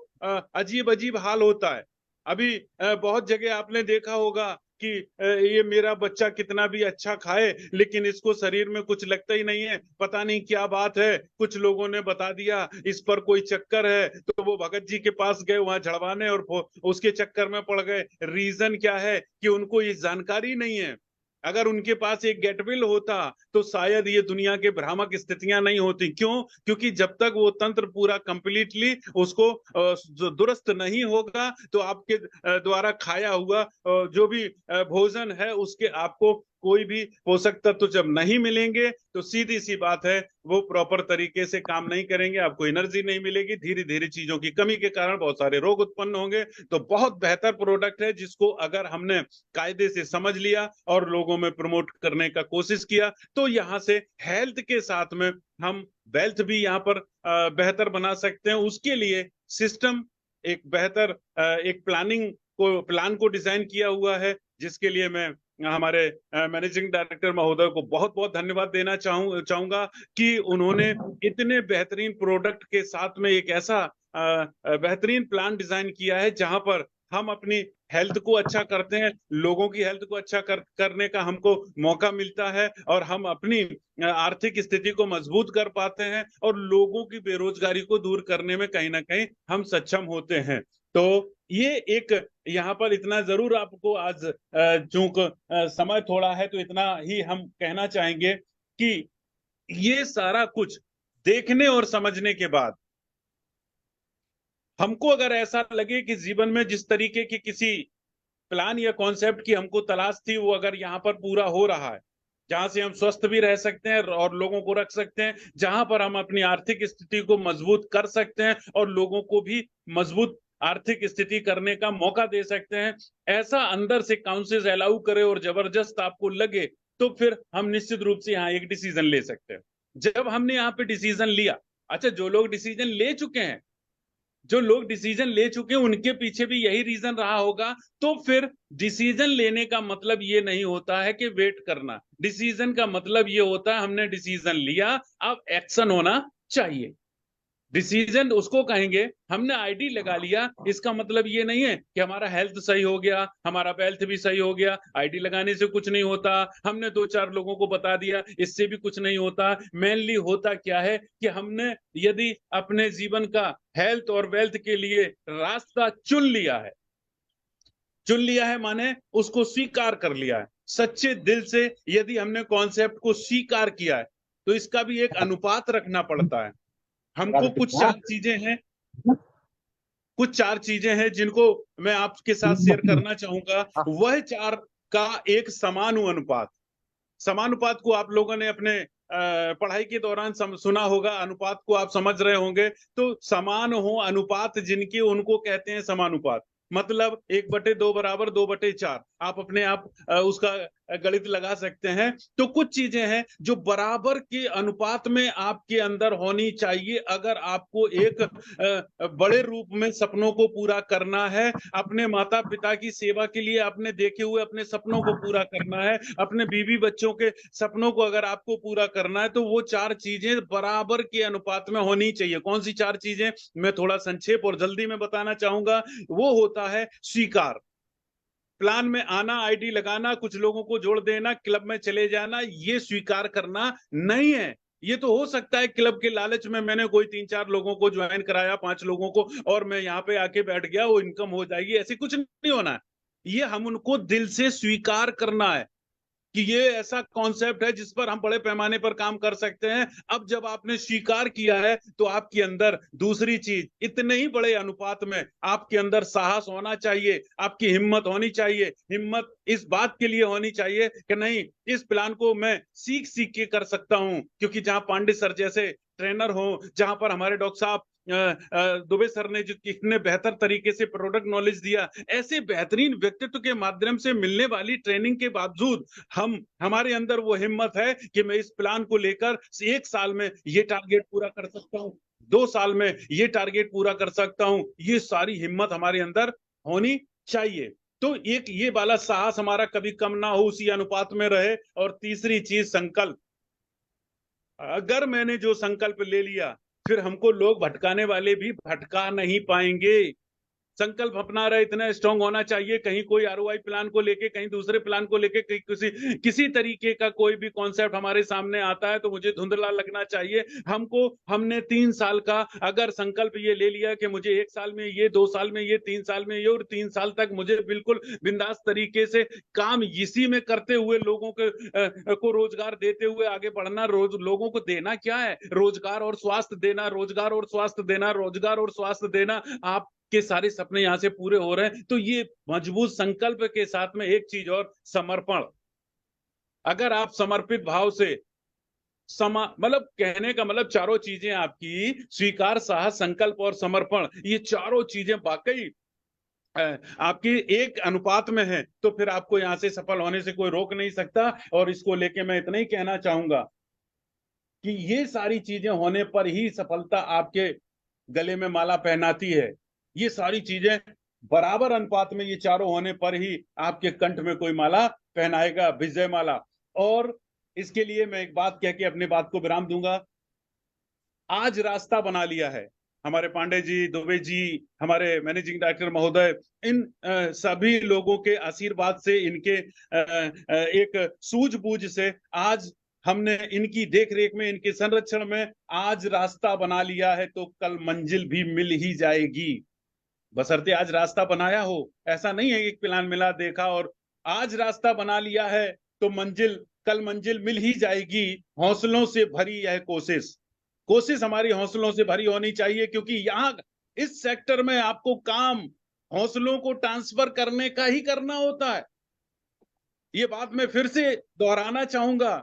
अजीब अजीब हाल होता है। अभी बहुत जगह आपने देखा होगा कि ये मेरा बच्चा कितना भी अच्छा खाए लेकिन इसको शरीर में कुछ लगता ही नहीं है, पता नहीं क्या बात है। कुछ लोगों ने बता दिया इस पर कोई चक्कर है, तो वो भगत जी के पास गए वहां झड़वाने और उसके चक्कर में पड़ गए। रीजन क्या है कि उनको ये जानकारी नहीं है। अगर उनके पास एक गेटविल होता तो शायद ये दुनिया के भ्रामक स्थितियां नहीं होती। क्यों? क्योंकि जब तक वो तंत्र पूरा कंप्लीटली उसको दुरुस्त नहीं होगा तो आपके द्वारा खाया हुआ जो भी भोजन है उसके आपको कोई भी पोषक तत्व जब नहीं मिलेंगे तो सीधी सी बात है वो प्रॉपर तरीके से काम नहीं करेंगे, आपको एनर्जी नहीं मिलेगी, धीरे धीरे चीजों की कमी के कारण बहुत सारे रोग उत्पन्न होंगे। तो बहुत बेहतर प्रोडक्ट है जिसको अगर हमने कायदे से समझ लिया और लोगों में प्रमोट करने का कोशिश किया तो यहाँ से हेल्थ के साथ में हम वेल्थ भी यहाँ पर बेहतर बना सकते हैं। उसके लिए सिस्टम एक बेहतर एक प्लान को डिजाइन किया हुआ है, जिसके लिए मैं हमारे मैनेजिंग डायरेक्टर महोदय को बहुत बहुत धन्यवाद देना चाहूंगा कि उन्होंने इतने बेहतरीन प्रोडक्ट के साथ में एक ऐसा बेहतरीन प्लान डिजाइन किया है जहां पर हम अपनी हेल्थ को अच्छा करते हैं, लोगों की हेल्थ को अच्छा करने का हमको मौका मिलता है और हम अपनी आर्थिक स्थिति को मजबूत कर पाते हैं और लोगों की बेरोजगारी को दूर करने में कहीं ना कहीं हम सक्षम होते हैं। तो ये एक यहाँ पर इतना जरूर आपको आज चूंकि समय थोड़ा है तो इतना ही हम कहना चाहेंगे कि ये सारा कुछ देखने और समझने के बाद हमको अगर ऐसा लगे कि जीवन में जिस तरीके की किसी प्लान या कॉन्सेप्ट की हमको तलाश थी वो अगर यहाँ पर पूरा हो रहा है, जहां से हम स्वस्थ भी रह सकते हैं और लोगों को रख सकते हैं, जहां पर हम अपनी आर्थिक स्थिति को मजबूत कर सकते हैं और लोगों को भी मजबूत आर्थिक स्थिति करने का मौका दे सकते हैं, ऐसा अंदर से काउंसिल अलाउ करे और जबरदस्त आपको लगे तो फिर हम निश्चित रूप से यहाँ एक डिसीजन ले सकते हैं। जब हमने यहाँ पे डिसीजन लिया, अच्छा जो लोग डिसीजन ले चुके हैं उनके पीछे भी यही रीजन रहा होगा, तो फिर डिसीजन लेने का मतलब ये नहीं होता है कि वेट करना। डिसीजन का मतलब ये होता है हमने डिसीजन लिया, अब एक्शन होना चाहिए। डिसीजन उसको कहेंगे हमने आईडी लगा लिया, इसका मतलब ये नहीं है कि हमारा हेल्थ सही हो गया, हमारा वेल्थ भी सही हो गया। आईडी लगाने से कुछ नहीं होता, हमने 2-4 लोगों को बता दिया इससे भी कुछ नहीं होता। मेनली होता क्या है कि हमने यदि अपने जीवन का हेल्थ और वेल्थ के लिए रास्ता चुन लिया है माने उसको स्वीकार कर लिया है सच्चे दिल से। यदि हमने कॉन्सेप्ट को स्वीकार किया है तो इसका भी एक अनुपात रखना पड़ता है। हमको कुछ चार चीजें हैं जिनको मैं आपके साथ शेयर करना चाहूंगा। वह 4 का एक समानुपात को आप लोगों ने अपने पढ़ाई के दौरान सुना होगा, अनुपात को आप समझ रहे होंगे। तो समान हो अनुपात जिनके उनको कहते हैं समानुपात। मतलब 1/2 बराबर 2/4 आप अपने आप उसका गणित लगा सकते हैं। तो कुछ चीजें हैं जो बराबर के अनुपात में आपके अंदर होनी चाहिए अगर आपको एक बड़े रूप में सपनों को पूरा करना है, अपने माता पिता की सेवा के लिए अपने देखे हुए अपने सपनों को पूरा करना है, अपने बीवी बच्चों के सपनों को अगर आपको पूरा करना है तो वो 4 चीजें बराबर के अनुपात में होनी चाहिए। कौन सी 4 चीजें, मैं थोड़ा संक्षेप और जल्दी में बताना चाहूंगा। वो होता है स्वीकार, प्लान में आना, आईडी लगाना, कुछ लोगों को जोड़ देना, क्लब में चले जाना, ये स्वीकार करना नहीं है। ये तो हो सकता है क्लब के लालच में मैंने कोई 3-4 लोगों को ज्वाइन कराया, 5 लोगों को, और मैं यहाँ पे आके बैठ गया, वो इनकम हो जाएगी, ऐसे कुछ नहीं होना है। ये हम उनको दिल से स्वीकार करना है कि ये ऐसा कॉन्सेप्ट है जिस पर हम बड़े पैमाने पर काम कर सकते हैं। अब जब आपने स्वीकार किया है तो आपके अंदर दूसरी चीज, इतने ही बड़े अनुपात में आपके अंदर साहस होना चाहिए, आपकी हिम्मत होनी चाहिए। हिम्मत इस बात के लिए होनी चाहिए कि नहीं, इस प्लान को मैं सीख के कर सकता हूं, क्योंकि जहां पांडे सर जैसे ट्रेनर हो, जहां पर हमारे डॉक्टर साहब दुबे सर ने जो कितने बेहतर तरीके से प्रोडक्ट नॉलेज दिया, ऐसे बेहतरीन व्यक्तित्व के माध्यम से मिलने वाली ट्रेनिंग के बावजूद हमारे अंदर वो हिम्मत है कि मैं इस प्लान को लेकर 1 साल में ये टारगेट पूरा कर सकता हूं, 2 साल में ये टारगेट पूरा कर सकता हूं। ये सारी हिम्मत हमारे अंदर होनी चाहिए। तो एक ये वाला साहस हमारा कभी कम ना हो, उसी अनुपात में रहे। और तीसरी चीज संकल्प। अगर मैंने जो संकल्प ले लिया फिर हमको लोग भटकाने वाले भी भटका नहीं पाएंगे। संकल्प अपना रहे, इतना स्ट्रांग होना चाहिए। कहीं कोई आरओआई प्लान को लेके, कहीं दूसरे प्लान को लेके, किसी तरीके का कोई भी कॉन्सेप्ट हमारे सामने आता है तो मुझे धुंधला लगना चाहिए। हमने 3 साल का अगर संकल्प ये ले लिया कि मुझे 1 साल में ये, 2 साल में ये, 3 साल में ये, और 3 साल तक मुझे बिल्कुल बिंदास तरीके से काम इसी में करते हुए लोगों को रोजगार देते हुए आगे बढ़ना। लोगों को देना क्या है? रोजगार और स्वास्थ्य देना, रोजगार और स्वास्थ्य देना, रोजगार और स्वास्थ्य देना। आप के सारे सपने यहां से पूरे हो रहे हैं। तो ये मजबूत संकल्प के साथ में एक चीज और, समर्पण। अगर आप समर्पित भाव से मतलब कहने का मतलब चारों चीजें आपकी, स्वीकार, साहस, संकल्प और समर्पण, ये चारों चीजें वाकई आपकी एक अनुपात में है, तो फिर आपको यहां से सफल होने से कोई रोक नहीं सकता। और इसको लेके मैं इतना ही कहना चाहूंगा कि ये सारी चीजें होने पर ही सफलता आपके गले में माला पहनाती है। ये सारी चीजें बराबर अनुपात में, ये चारों होने पर ही आपके कंठ में कोई माला पहनाएगा, विजय माला। और इसके लिए मैं एक बात कह के अपनी बात को विराम दूंगा। आज रास्ता बना लिया है हमारे पांडे जी, दुबे जी, हमारे मैनेजिंग डायरेक्टर महोदय, इन सभी लोगों के आशीर्वाद से, इनके एक सूझबूझ से आज हमने इनकी देखरेख में, इनके संरक्षण में आज रास्ता बना लिया है। तो कल मंजिल भी मिल ही जाएगी, बशर्ते आज रास्ता बनाया हो। ऐसा नहीं है एक प्लान मिला, देखा और आज रास्ता बना लिया है तो कल मंजिल मिल ही जाएगी। हौसलों से भरी यह कोशिश हमारी हौसलों से भरी होनी चाहिए, क्योंकि यहाँ इस सेक्टर में आपको काम हौसलों को ट्रांसफर करने का ही करना होता है। ये बात मैं फिर से दोहराना चाहूंगा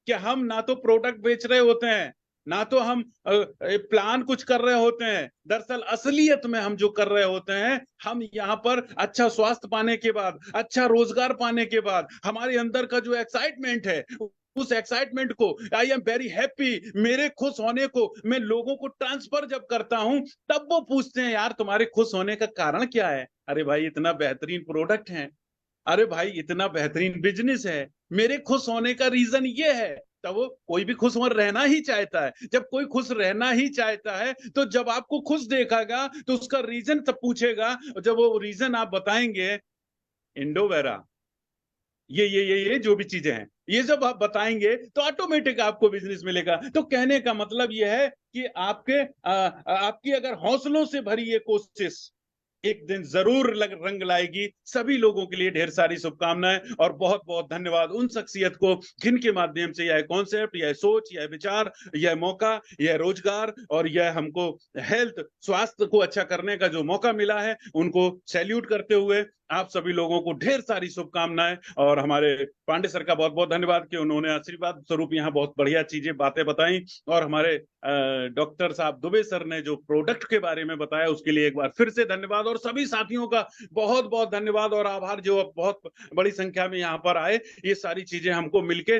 कि हम ना तो प्रोडक्ट बेच रहे होते हैं, ना तो हम प्लान कुछ कर रहे होते हैं। दरअसल असलियत में हम जो कर रहे होते हैं, हम यहाँ पर अच्छा स्वास्थ्य पाने के बाद, अच्छा रोजगार पाने के बाद, हमारे अंदर का जो एक्साइटमेंट है, उस एक्साइटमेंट को, आई एम वेरी हैप्पी, मेरे खुश होने को मैं लोगों को ट्रांसफर जब करता हूं, तब वो पूछते हैं यार तुम्हारे खुश होने का कारण क्या है? अरे भाई इतना बेहतरीन प्रोडक्ट है, अरे भाई इतना बेहतरीन बिजनेस है, मेरे खुश होने का रीजन ये है। तब वो कोई भी खुश रहना ही चाहता है। जब कोई खुश रहना ही चाहता है तो जब आपको खुश देखेगा तो उसका रीजन तब पूछेगा। जब वो रीजन आप बताएंगे, इंडोवेरा, ये जो भी चीजें हैं, ये जब आप बताएंगे तो ऑटोमेटिक आपको बिजनेस मिलेगा। तो कहने का मतलब यह है कि आपकी अगर हौसलों से भरी ये कोशिश एक दिन जरूर रंग लाएगी। सभी लोगों के लिए ढेर सारी शुभकामनाएं और बहुत बहुत धन्यवाद उन शख्सियत को जिनके माध्यम से यह कॉन्सेप्ट, यह सोच, यह विचार, यह मौका, यह रोजगार और यह हमको हेल्थ, स्वास्थ्य को अच्छा करने का जो मौका मिला है, उनको सैल्यूट करते हुए आप सभी लोगों को ढेर सारी शुभकामनाएं। और हमारे पांडे सर का बहुत बहुत धन्यवाद कि उन्होंने आशीर्वाद स्वरूप यहाँ बहुत बढ़िया चीजें, बातें बताई। और हमारे डॉक्टर साहब दुबे सर ने जो प्रोडक्ट के बारे में बताया, उसके लिए एक बार फिर से धन्यवाद। और सभी साथियों का बहुत बहुत धन्यवाद और आभार जो बहुत बड़ी संख्या में यहाँ पर आए। ये सारी चीजें हमको मिलके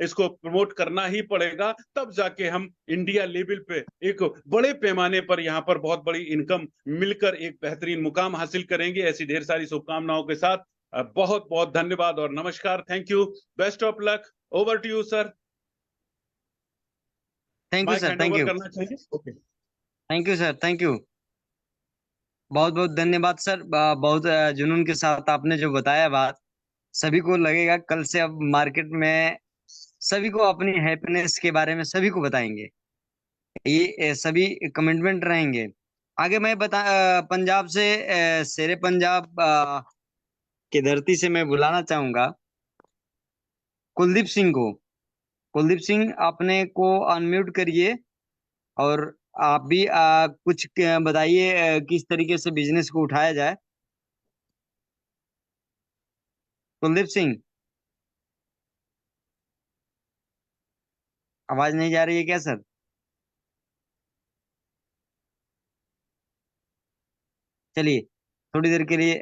इसको प्रमोट करना ही पड़ेगा, तब जाके हम इंडिया लेवल पे एक बड़े पैमाने पर यहाँ पर बहुत बड़ी इनकम मिलकर एक बेहतरीन मुकाम हासिल करेंगे। ऐसी ढेर सारी शुभकामनाओं के साथ बहुत बहुत धन्यवाद और नमस्कार। Thank you, best of luck. Over to you sir. Thank you sir, thank you, करना चाहिए। Okay, thank you sir, thank you, बहुत बहुत धन्यवाद सर। बहुत जुनून के साथ आपने जो बताया बात, सभी को लगेगा कल से अब मार्केट में सभी को अपनी हैप्पीनेस के बारे में सभी को बताएंगे। ये सभी कमिटमेंट रहेंगे। आगे मैं पंजाब से शेरे पंजाब की धरती से मैं बुलाना चाहूंगा कुलदीप सिंह को। कुलदीप सिंह, अपने को अनम्यूट करिए और आप भी कुछ बताइए किस तरीके से बिजनेस को उठाया जाए। कुलदीप सिंह, आवाज नहीं जा रही है क्या सर? चलिए, थोड़ी देर के लिए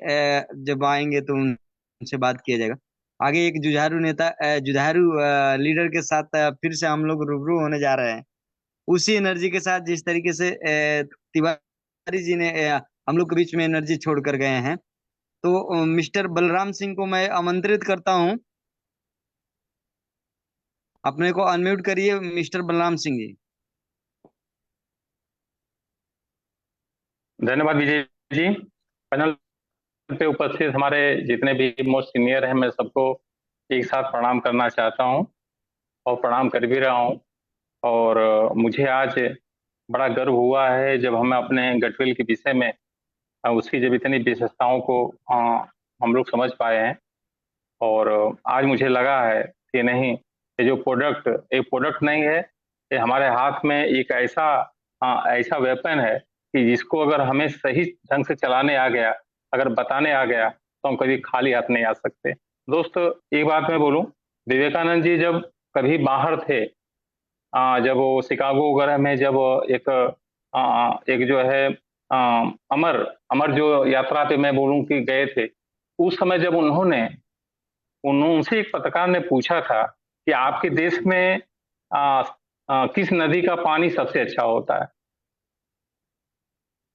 जब आएंगे तो उनसे बात किया जाएगा। आगे एक जुझारू नेता, जुझारू लीडर के साथ फिर से हम लोग रूबरू होने जा रहे हैं। उसी एनर्जी के साथ जिस तरीके से तिवारी जी ने हम लोग के बीच में एनर्जी छोड़ कर गए हैं, तो मिस्टर बलराम सिंह को मैं आमंत्रित करता हूं। अपने को अनम्यूट करिए मिस्टर बलराम सिंह जी। धन्यवाद विजय जी। पैनल पे उपस्थित हमारे जितने भी मोस्ट सीनियर हैं, मैं सबको एक साथ प्रणाम करना चाहता हूं और प्रणाम कर भी रहा हूं। और मुझे आज बड़ा गर्व हुआ है जब हम अपने गठवेल के विषय में उसकी जब इतनी विशेषताओं को हम लोग समझ पाए हैं। और आज मुझे लगा है कि नहीं, ये जो प्रोडक्ट एक प्रोडक्ट नहीं है, ये हमारे हाथ में एक ऐसा ऐसा वेपन है कि जिसको अगर हमें सही ढंग से चलाने आ गया, अगर बताने आ गया, तो हम कभी खाली हाथ नहीं आ सकते। दोस्त, एक बात मैं बोलूं, विवेकानंद जी जब कभी बाहर थे, जब वो शिकागो वगैरह में जब एक जो है अमर अमर जो यात्रा पे मैं बोलूं कि गए थे, उस समय जब उनसे एक पत्रकार ने पूछा था कि आपके देश में किस नदी का पानी सबसे अच्छा होता है।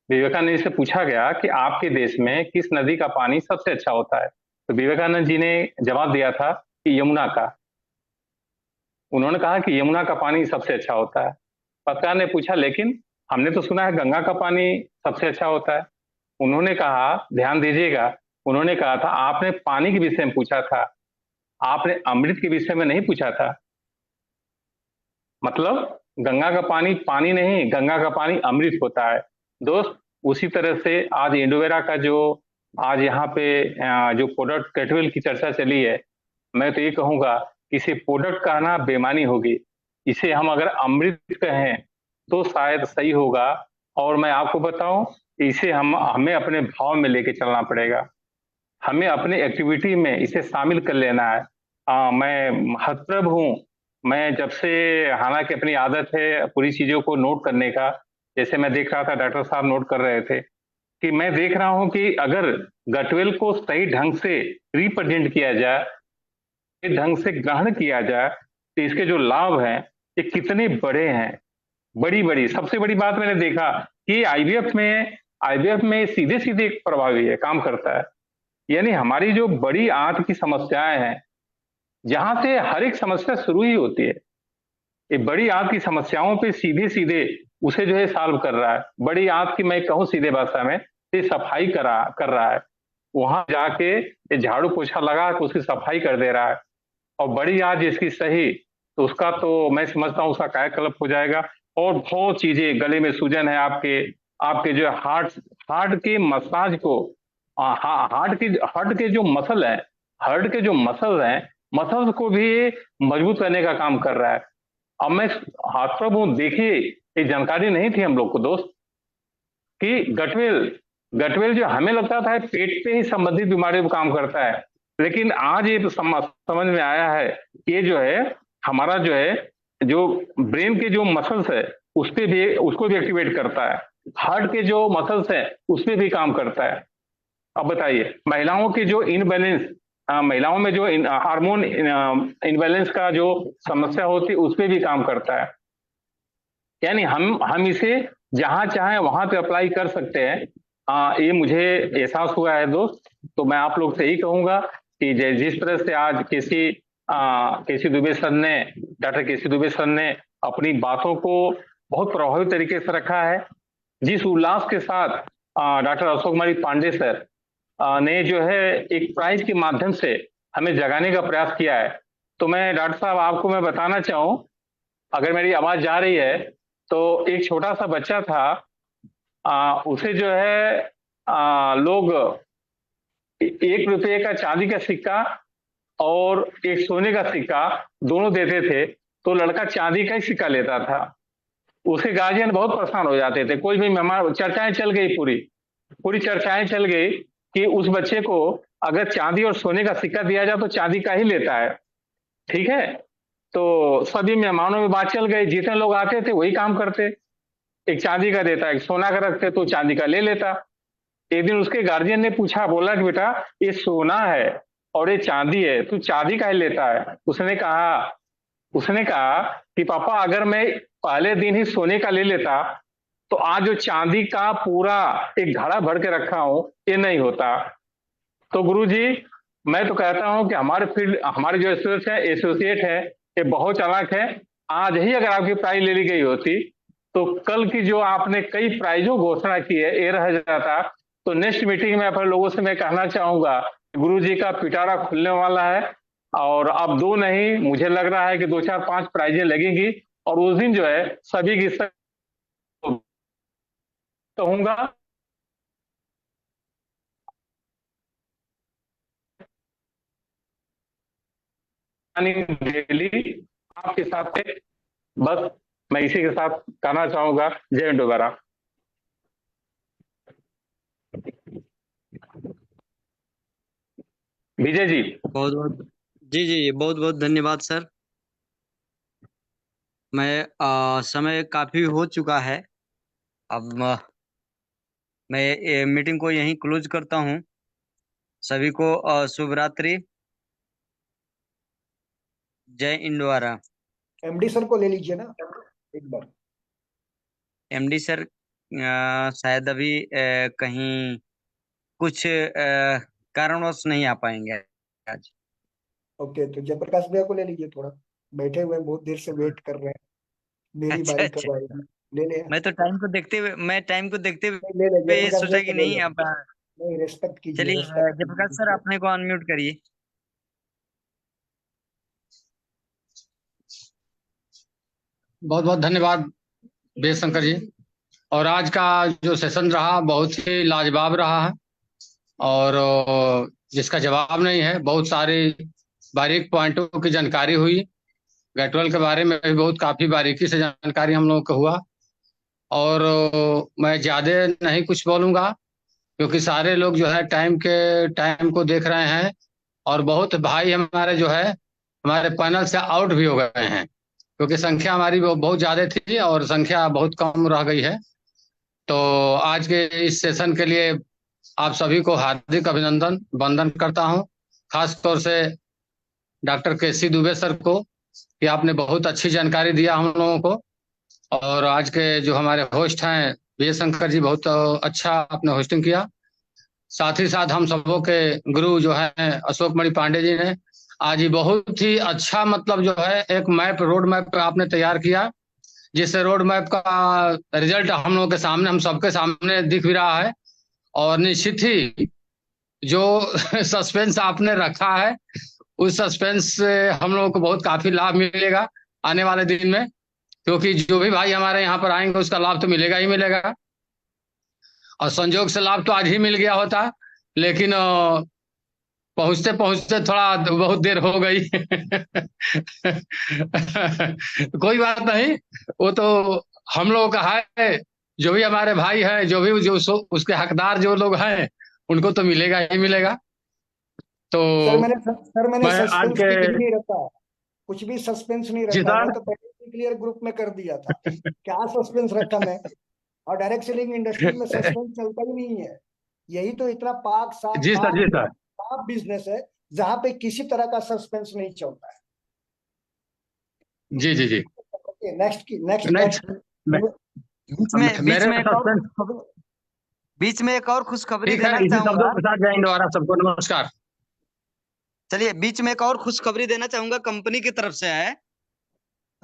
विवेकानंद जी से पूछा गया कि आपके देश में किस नदी का पानी सबसे अच्छा होता है, तो विवेकानंद जी ने जवाब दिया था कि यमुना का। उन्होंने कहा कि यमुना का पानी सबसे अच्छा होता है। पत्रकार ने पूछा, लेकिन हमने तो सुना है गंगा का पानी सबसे अच्छा होता है। उन्होंने कहा, ध्यान दीजिएगा, उन्होंने कहा था आपने पानी के विषय में पूछा था, आपने अमृत के विषय में नहीं पूछा था। मतलब गंगा का पानी पानी नहीं, गंगा का पानी अमृत होता है। दोस्त, उसी तरह से आज इंडोवेरा का जो आज यहाँ पे जो प्रोडक्ट गठवेल की चर्चा चली है, मैं तो ये कहूंगा इसे प्रोडक्ट कहना बेमानी होगी। इसे हम अगर अमृत कहें तो शायद सही होगा। और मैं आपको बताऊं, इसे हमें अपने भाव में लेके चलना पड़ेगा, हमें अपने एक्टिविटी में इसे शामिल कर लेना है। मैं हतप्रभ हूँ, मैं जब से, हालांकि अपनी आदत है पूरी चीजों को नोट करने का, जैसे मैं देख रहा था डॉक्टर साहब नोट कर रहे थे, कि मैं देख रहा हूं कि अगर गठवेल को सही ढंग से रिप्रेजेंट किया जाए, सही ढंग से ग्रहण किया जाए, तो इसके जो लाभ हैं ये कितने बड़े हैं। बड़ी बड़ी सबसे बड़ी बात मैंने देखा कि आईवीएफ में सीधे सीधे प्रभावी है, काम करता है। यानी हमारी जो बड़ी आंत की समस्याएं हैं, जहां से हर एक समस्या शुरू ही होती है, ये बड़ी आंत की समस्याओं पे सीधे सीधे उसे जो है सॉल्व कर रहा है। बड़ी आंत की मैं कहूँ सीधे भाषा में, ये सफाई कर रहा है। वहां जाके ये झाड़ू पोछा लगा के उसकी सफाई कर दे रहा है। और बड़ी आंत जिसकी सही, तो उसका तो मैं समझता हूँ उसका कायाकल्प हो जाएगा। और बहुत चीजें, गले में सूजन है आपके जो हार्ट के मसाज को, हार्ट के जो मसल है, हार्ट के जो मसल हैं, मसल्स को भी मजबूत करने का काम कर रहा है। अब मैं हाथ पर हूं, देखिए ये जानकारी नहीं थी हम लोग को दोस्त, कि गठवेल जो हमें लगता था पेट पे ही संबंधित बीमारियों पर काम करता है, लेकिन आज ये तो समझ में आया है कि ये जो है हमारा जो है जो ब्रेन के जो मसल्स है उसको भी एक्टिवेट करता है, हार्ट के जो मसल्स है उस पर भी काम करता है। अब बताइए, महिलाओं की जो इनबैलेंस, महिलाओं में जो हार्मोन इनबैलेंस का जो समस्या होती है उस पर भी काम करता है। यानी हम इसे जहां चाहें वहां पे अप्लाई कर सकते हैं। ये मुझे एहसास हुआ है दोस्त। तो मैं आप लोग से यही कहूंगा कि जिस तरह से आज केसी दुबे सर ने, डॉक्टर केसी दुबे सर ने अपनी बातों को बहुत प्रभावी तरीके से रखा है, जिस उल्लास के साथ डॉक्टर अशोक कुमार पांडे सर ने जो है एक प्राइज के माध्यम से हमें जगाने का प्रयास किया है, तो मैं डॉक्टर साहब आपको मैं बताना चाहूं, अगर मेरी आवाज जा रही है, तो एक छोटा सा बच्चा था, उसे जो है लोग 1 रुपये का चांदी का सिक्का और एक सोने का सिक्का दोनों देते थे, तो लड़का चांदी का ही सिक्का लेता था। उसके गार्जियन बहुत परेशान हो जाते थे। कोई भी मेहमान, चर्चाएं चल गई, पूरी चर्चाएं चल गई कि उस बच्चे को अगर चांदी और सोने का सिक्का दिया जाए तो चांदी का ही लेता है, ठीक है। तो सभी मेहमानों में बात चल गई, जितने लोग आते थे वही काम करते, एक चांदी का देता, एक सोना का रखते तो चांदी का ले लेता। एक दिन उसके गार्जियन ने पूछा, बोला कि बेटा ये सोना है और ये चांदी है, तू चांदी का ही लेता है। उसने कहा कि पापा अगर मैं पहले दिन ही सोने का ले लेता तो आज जो चांदी का पूरा एक घड़ा भर के रखा हूं ये नहीं होता। तो गुरुजी, मैं तो कहता हूं कि हमारे फील्ड, हमारे जो एसोसिएट है ये बहुत चालाक है। आज ही अगर आपकी प्राइज ले ली गई होती तो कल की जो आपने कई प्राइजों घोषणा की है ये रह जाता। तो नेक्स्ट मीटिंग में अपने लोगों से मैं कहना चाहूंगा, गुरु जी का पिटारा खुलने वाला है, और अब 2 नहीं, मुझे लग रहा है कि 2, 4, 5 प्राइजें लगेंगी, और उस दिन जो है सभी की कहूंगा डेली आपके साथ है। बस मैं इसी के साथ कहना चाहूंगा, जय इंडोबारा। विजय जी। बहुत बहुत जी जी, बहुत बहुत धन्यवाद सर। समय काफी हो चुका है। अब मैं मीटिंग को यहीं क्लोज करता हूँ। सभी को शुभ रात्रि। जय इंडवारा। एमडी सर को ले लीजिए ना एक बार। एमडी सर शायद अभी कहीं कुछ कारणवश नहीं आ पाएंगे आज। ओके, तो जयप्रकाश भैया को ले लीजिए, थोड़ा बैठे हुए हैं, बहुत देर से वेट कर रहे हैं, मेरी अच्छा बारी अच्छा। कब आएगी। ले ले मैं टाइम को देखते नहीं, ले ले हुए ये जयप्रकाश सोचा भैया कि को ले नहीं ले। अब नहीं, रेस्पेक्ट कीजिए, चलिए रेस्पेक्ट जयप्रकाश सर कीजिए। अपने को अनम्यूट करिए। बहुत बहुत धन्यवाद वेद शंकर जी। और आज का जो सेशन रहा बहुत ही लाजवाब रहा है, और जिसका जवाब नहीं है, बहुत सारे बारीक पॉइंटों की जानकारी हुई। गेटवेल के बारे में भी बहुत काफी बारीकी से जानकारी हम लोगों को हुआ। और मैं ज्यादा नहीं कुछ बोलूंगा, क्योंकि सारे लोग जो है टाइम को देख रहे हैं, और बहुत भाई हमारे जो है हमारे पैनल से आउट भी हो गए हैं, क्योंकि संख्या हमारी बहुत ज्यादा थी और संख्या बहुत कम रह गई है। तो आज के इस सेशन के लिए आप सभी को हार्दिक अभिनंदन वंदन करता हूं, खास तौर से डॉक्टर केसी दुबे सर को, कि आपने बहुत अच्छी जानकारी दिया हम लोगों को। और आज के जो हमारे होस्ट हैं विजय शंकर जी, बहुत अच्छा आपने होस्टिंग किया। साथ ही साथ हम सबों के गुरु जो है अशोक मणि पांडे जी ने आज ये बहुत ही अच्छा, मतलब जो है एक रोड मैप आपने तैयार किया, जिससे रोड मैप का रिजल्ट हम लोगों के सामने, हम सबके सामने दिख भी रहा है। और निश्चित ही जो सस्पेंस आपने रखा है, उस सस्पेंस से हम लोगों को बहुत काफी लाभ मिलेगा आने वाले दिन में, क्योंकि जो भी भाई हमारे यहाँ पर आएंगे उसका लाभ तो मिलेगा ही मिलेगा। और संजोग से लाभ तो आज ही मिल गया होता, लेकिन पहुंचते पहुंचते थोड़ा बहुत देर हो गई। कोई बात नहीं, वो तो हम लोगों का है। जो भी हमारे भाई हैं, जो भी उसके हकदार जो लोग हैं, उनको तो मिलेगा ही मिलेगा। तो सर मैंने मैं आज सस्पेंस के कुछ नहीं रखा, कुछ भी सस्पेंस नहीं जी रखा। मैं सर। तो पहले ही क्लियर ग्रुप में कर दिया था। क्या सस्पेंस रखा मैं? और डायरेक्ट सेलिंग इंडस्ट्री में सस्पेंस चलता ही नहीं है। यही तो इतना पाक साफ जी सर, जी सर। साफ बिजनेस है जहां पे किसी तरह का सस्पेंस नहीं चलता है। जी जी जी। नेक्स्ट नेक्स्ट बीच में एक और खुशखबरी ठीक है, देना इसी शब्दों चाहूंगा। के साथ जय हिंद सबको नमस्कार। चलिए, बीच में एक और खुशखबरी देना चाहूंगा, कंपनी की तरफ से है।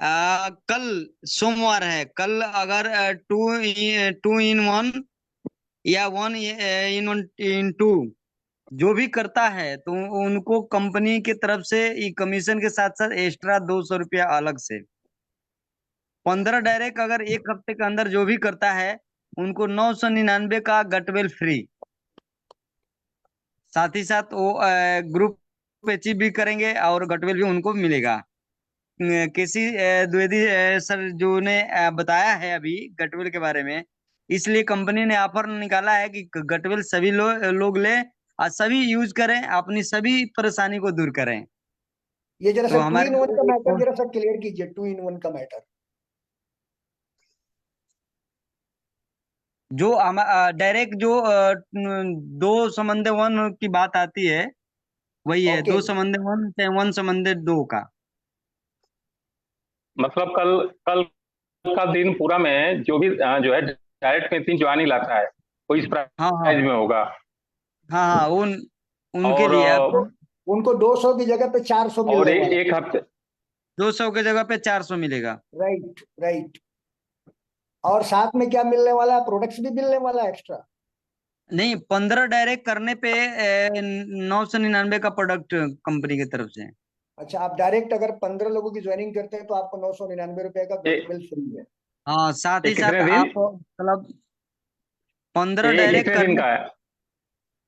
कल सोमवार है। कल अगर 2 in 1 या 1 in 2 जो भी करता है, तो उनको कंपनी की तरफ से कमीशन के साथ साथ एक्स्ट्रा 200 रुपया अलग से। 15 डायरेक्ट अगर एक हफ्ते के अंदर जो भी करता है, उनको 999 का गटवेल फ्री। साथ ही साथ वो ग्रुप अचीव भी करेंगे और गटवेल भी उनको मिलेगा। केसी द्विवेदी सर जो ने बताया है अभी गटवेल के बारे में, इसलिए कंपनी ने ऑफर निकाला है कि गटवेल सभी लोग ले और सभी यूज करें, अपनी सभी परेशानी को दूर करें। ये जरा तो सा 2 in 1 का मैटर हमारे जरा सा क्लियर कीजिए। 2 in 1 का मैटर जो डायरेक्ट जो 2 समंदे 1 की बात आती है, वही है। ओके 2 समंदे 1 चाहे 1 समंदे 2 का मतलब कल का दिन पूरा में जो भी जो है डायरेक्ट में 3 ज्वाइनिंग लाता है, वो इस हाँ प्राइस में होगा। हाँ, उनके और लिए उनको 200 की जगह पे 400 और मिलने वाला। एक हफ्ते 200 के जगह पे 400 मिलेगा। Right right. और साथ में क्या मिलने वाला है, प्रोडक्ट्स भी मिलने वाला है एक्स्ट्रा? नहीं, 15 डायरेक्ट करने पे 999 का प्रोडक्ट कंपनी की तरफ से। अच्छा, आप डायरेक्ट अगर 15 लोगों की ज्वाइनिंग करते हैं तो आपको 999 रुपए का गेटवेल फ्री है। हाँ, साथ ये ही कितने साथ दिन आप मतलब 15 ये डायरेक्ट कितने दिन करने, का है?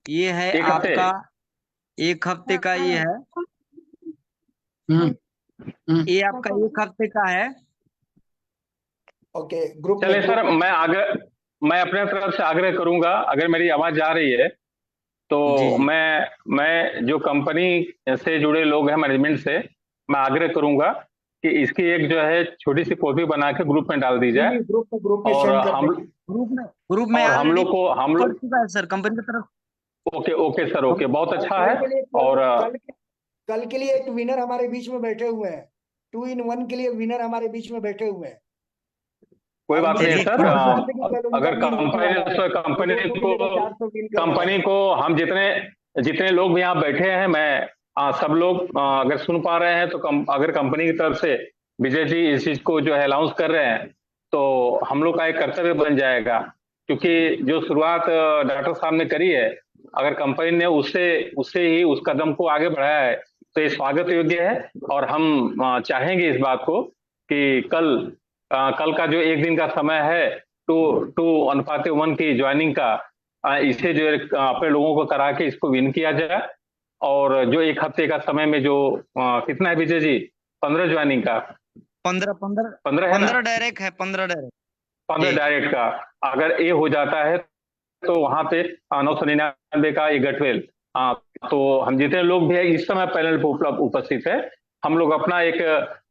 ये है एक हफ्ते? आपका 1 हफ्ते का, ये है, हम्म ये आपका 1 हफ्ते का है। ओके, ग्रुप चले में सर, मैं अपने तरफ से आग्रह करूंगा, अगर मेरी आवाज जा रही है तो जी जी मैं जो कंपनी से जुड़े लोग हैं मैनेजमेंट से, मैं आग्रह करूंगा कि इसकी एक जो है छोटी सी कॉपी बना के ग्रुप में डाल दी जाए। ग्रुप में और सेंड कर हम देंगे। ग्रुप में और हम ऑलरेडी लोग को हम पड़ लोग चुका है सर कंपनी की तरफ। ओके ओके सर, ओके, बहुत और अच्छा कल है। के लिए और कल के लिए एक विनर हमारे बीच में बैठे हुए हैं। 2 in 1 के लिए विनर हमारे बीच में बैठे हुए हैं। कोई और बात मुझे नहीं है चलिए सर। पूरा विश्वास है कि कल उनका अगर विन होने वाला है। वो 200 मिलेगा, 400 विन करने वाला कंपनी है। को हम जितने जितने लोग भी यहाँ बैठे हैं, मैं सब लोग अगर सुन पा रहे हैं तो अगर कंपनी की तरफ से विजय जी इस चीज को जो है अनाउंस कर रहे हैं तो हम लोग का एक कर्तव्य बन जाएगा, क्योंकि जो शुरुआत डॉक्टर साहब ने करी है, अगर कंपनी ने उससे उससे ही उस कदम को आगे बढ़ाया है तो ये स्वागत योग्य है। और हम चाहेंगे इस बात को कि कल का जो एक दिन का समय है 2:1 की ज्वाइनिंग का, इसे जो है अपने लोगों को करा के इसको विन किया जाए। और जो एक हफ्ते का समय में जो कितना है विजय जी, 15 ज्वाइनिंग का, 15 15 है ना? 15 डायरेक्ट है, 15 डायरेक्ट 15 जी। डायरेक्ट का अगर ये हो जाता है तो वहां पे 999 का ये गठवेल, तो हम जितने लोग भी है इस समय पैनल पर उपस्थित है, हम लोग अपना एक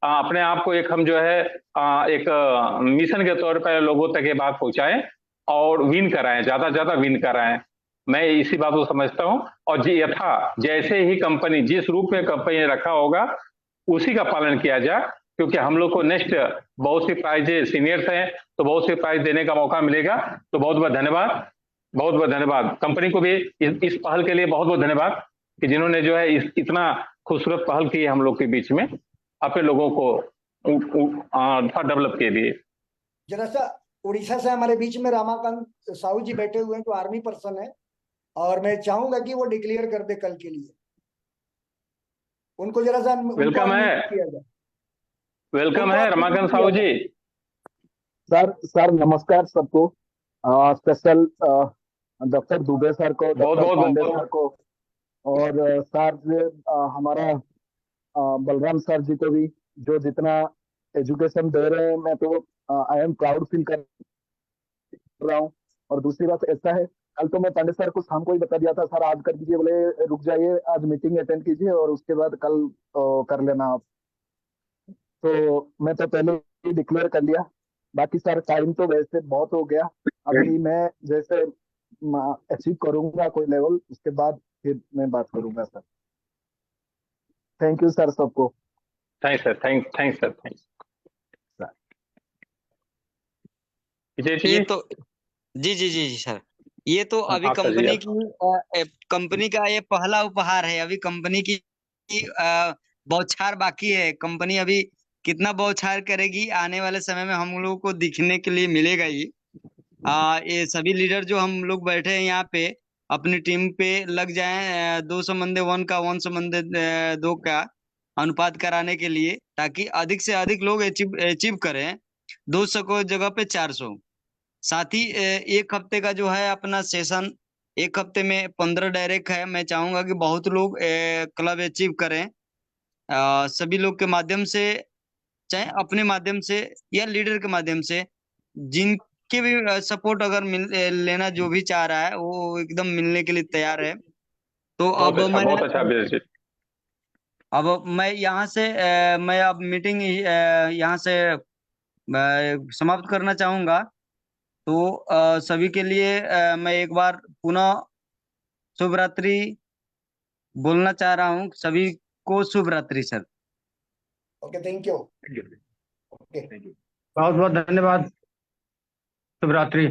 अपने आप को एक हम जो है एक मिशन के तौर पर लोगों तक ये बात पहुंचाएं और विन कराएं, ज्यादा ज्यादा विन कराएं। मैं इसी बात को समझता हूं। और जी यथा जैसे ही कंपनी जिस रूप में कंपनी ने रखा होगा उसी का पालन किया जाए, क्योंकि हम लोग को नेक्स्ट बहुत सी प्राइजेस सीनियर्स हैं तो बहुत सी प्राइज देने का मौका मिलेगा। तो बहुत बहुत धन्यवाद, बहुत बहुत धन्यवाद कंपनी को भी इस पहल के लिए बहुत बहुत धन्यवाद कि जिन्होंने जो है इतना खूबसूरत पहल की है हम लोग के बीच में अपने लोगों को डेवलप के लिए। जरा सा उड़ीसा से हमारे बीच में रामाकांत साहू जी बैठे हुए हैं जो आर्मी पर्सन है, और मैं चाहूंगा कि वो डिक्लेयर कर दे कल के लिए। उनको जरा सा वेलकम है, वेलकम है रमाकांत साहू जी। सर नमस्कार सबको। स्पेशल डॉक्टर दुबे सर को, बहुत डॉक्टर बहुत पांडे बहुत सर को, और हमारा बलराम सर जी को भी, जो जितना एजुकेशन दे रहे हैं, मैं तो आई एम प्राउड फील कर रहा हूँ। और दूसरी बात ऐसा है, कल तो मैं पांडे सर को शाम को ही बता दिया था, सर आज कर दीजिए, बोले रुक जाइए आज मीटिंग अटेंड कीजिए और उसके बाद कल कर लेना आप। तो मैं तो पहले ही डिक्लेयर कर लिया। बाकी सर टाइम तो वैसे बहुत हो गया, अभी मैं जैसे अचीव करूंगा कोई लेवल उसके बाद फिर मैं बात करूंगा सर। थैंक यू सर सबको। Thanks sir, thanks sir, thanks. ये तो जी जी जी जी सर, ये तो अभी हाँ सर जी, कंपनी का ये पहला उपहार है। अभी कंपनी की बौछार बाकी है। कंपनी अभी कितना बौछार करेगी आने वाले समय में हम लोगों को दिखने के लिए मिलेगा ही। ये सभी लीडर जो हम लोग बैठे हैं यहाँ पे अपनी टीम पे लग जाएं 200 मंदे 1 का 100 मंदे 2 का अनुपात कराने के लिए, ताकि अधिक से अधिक लोग अचीव करें 200 को जगह पे 400। साथ ही 1 हफ्ते का जो है अपना सेशन, 1 हफ्ते में 15 डायरेक्ट है। मैं चाहूंगा कि बहुत लोग क्लब अचीव करें, सभी लोग के माध्यम से, चाहे अपने माध्यम से या लीडर के माध्यम से, जिनके भी सपोर्ट अगर लेना जो भी चाह रहा है वो एकदम मिलने के लिए तैयार है। तो बहुत अच्छा विजय जी। अब मैं यहाँ से मैं अब मीटिंग यहाँ से समाप्त करना चाहूंगा। तो सभी के लिए मैं एक बार पुनः शुभ रात्रि बोलना चाह रहा हूँ। सभी को शुभ रात्रि सर। Okay, thank you. बहुत बहुत धन्यवाद। शुभ रात्रि।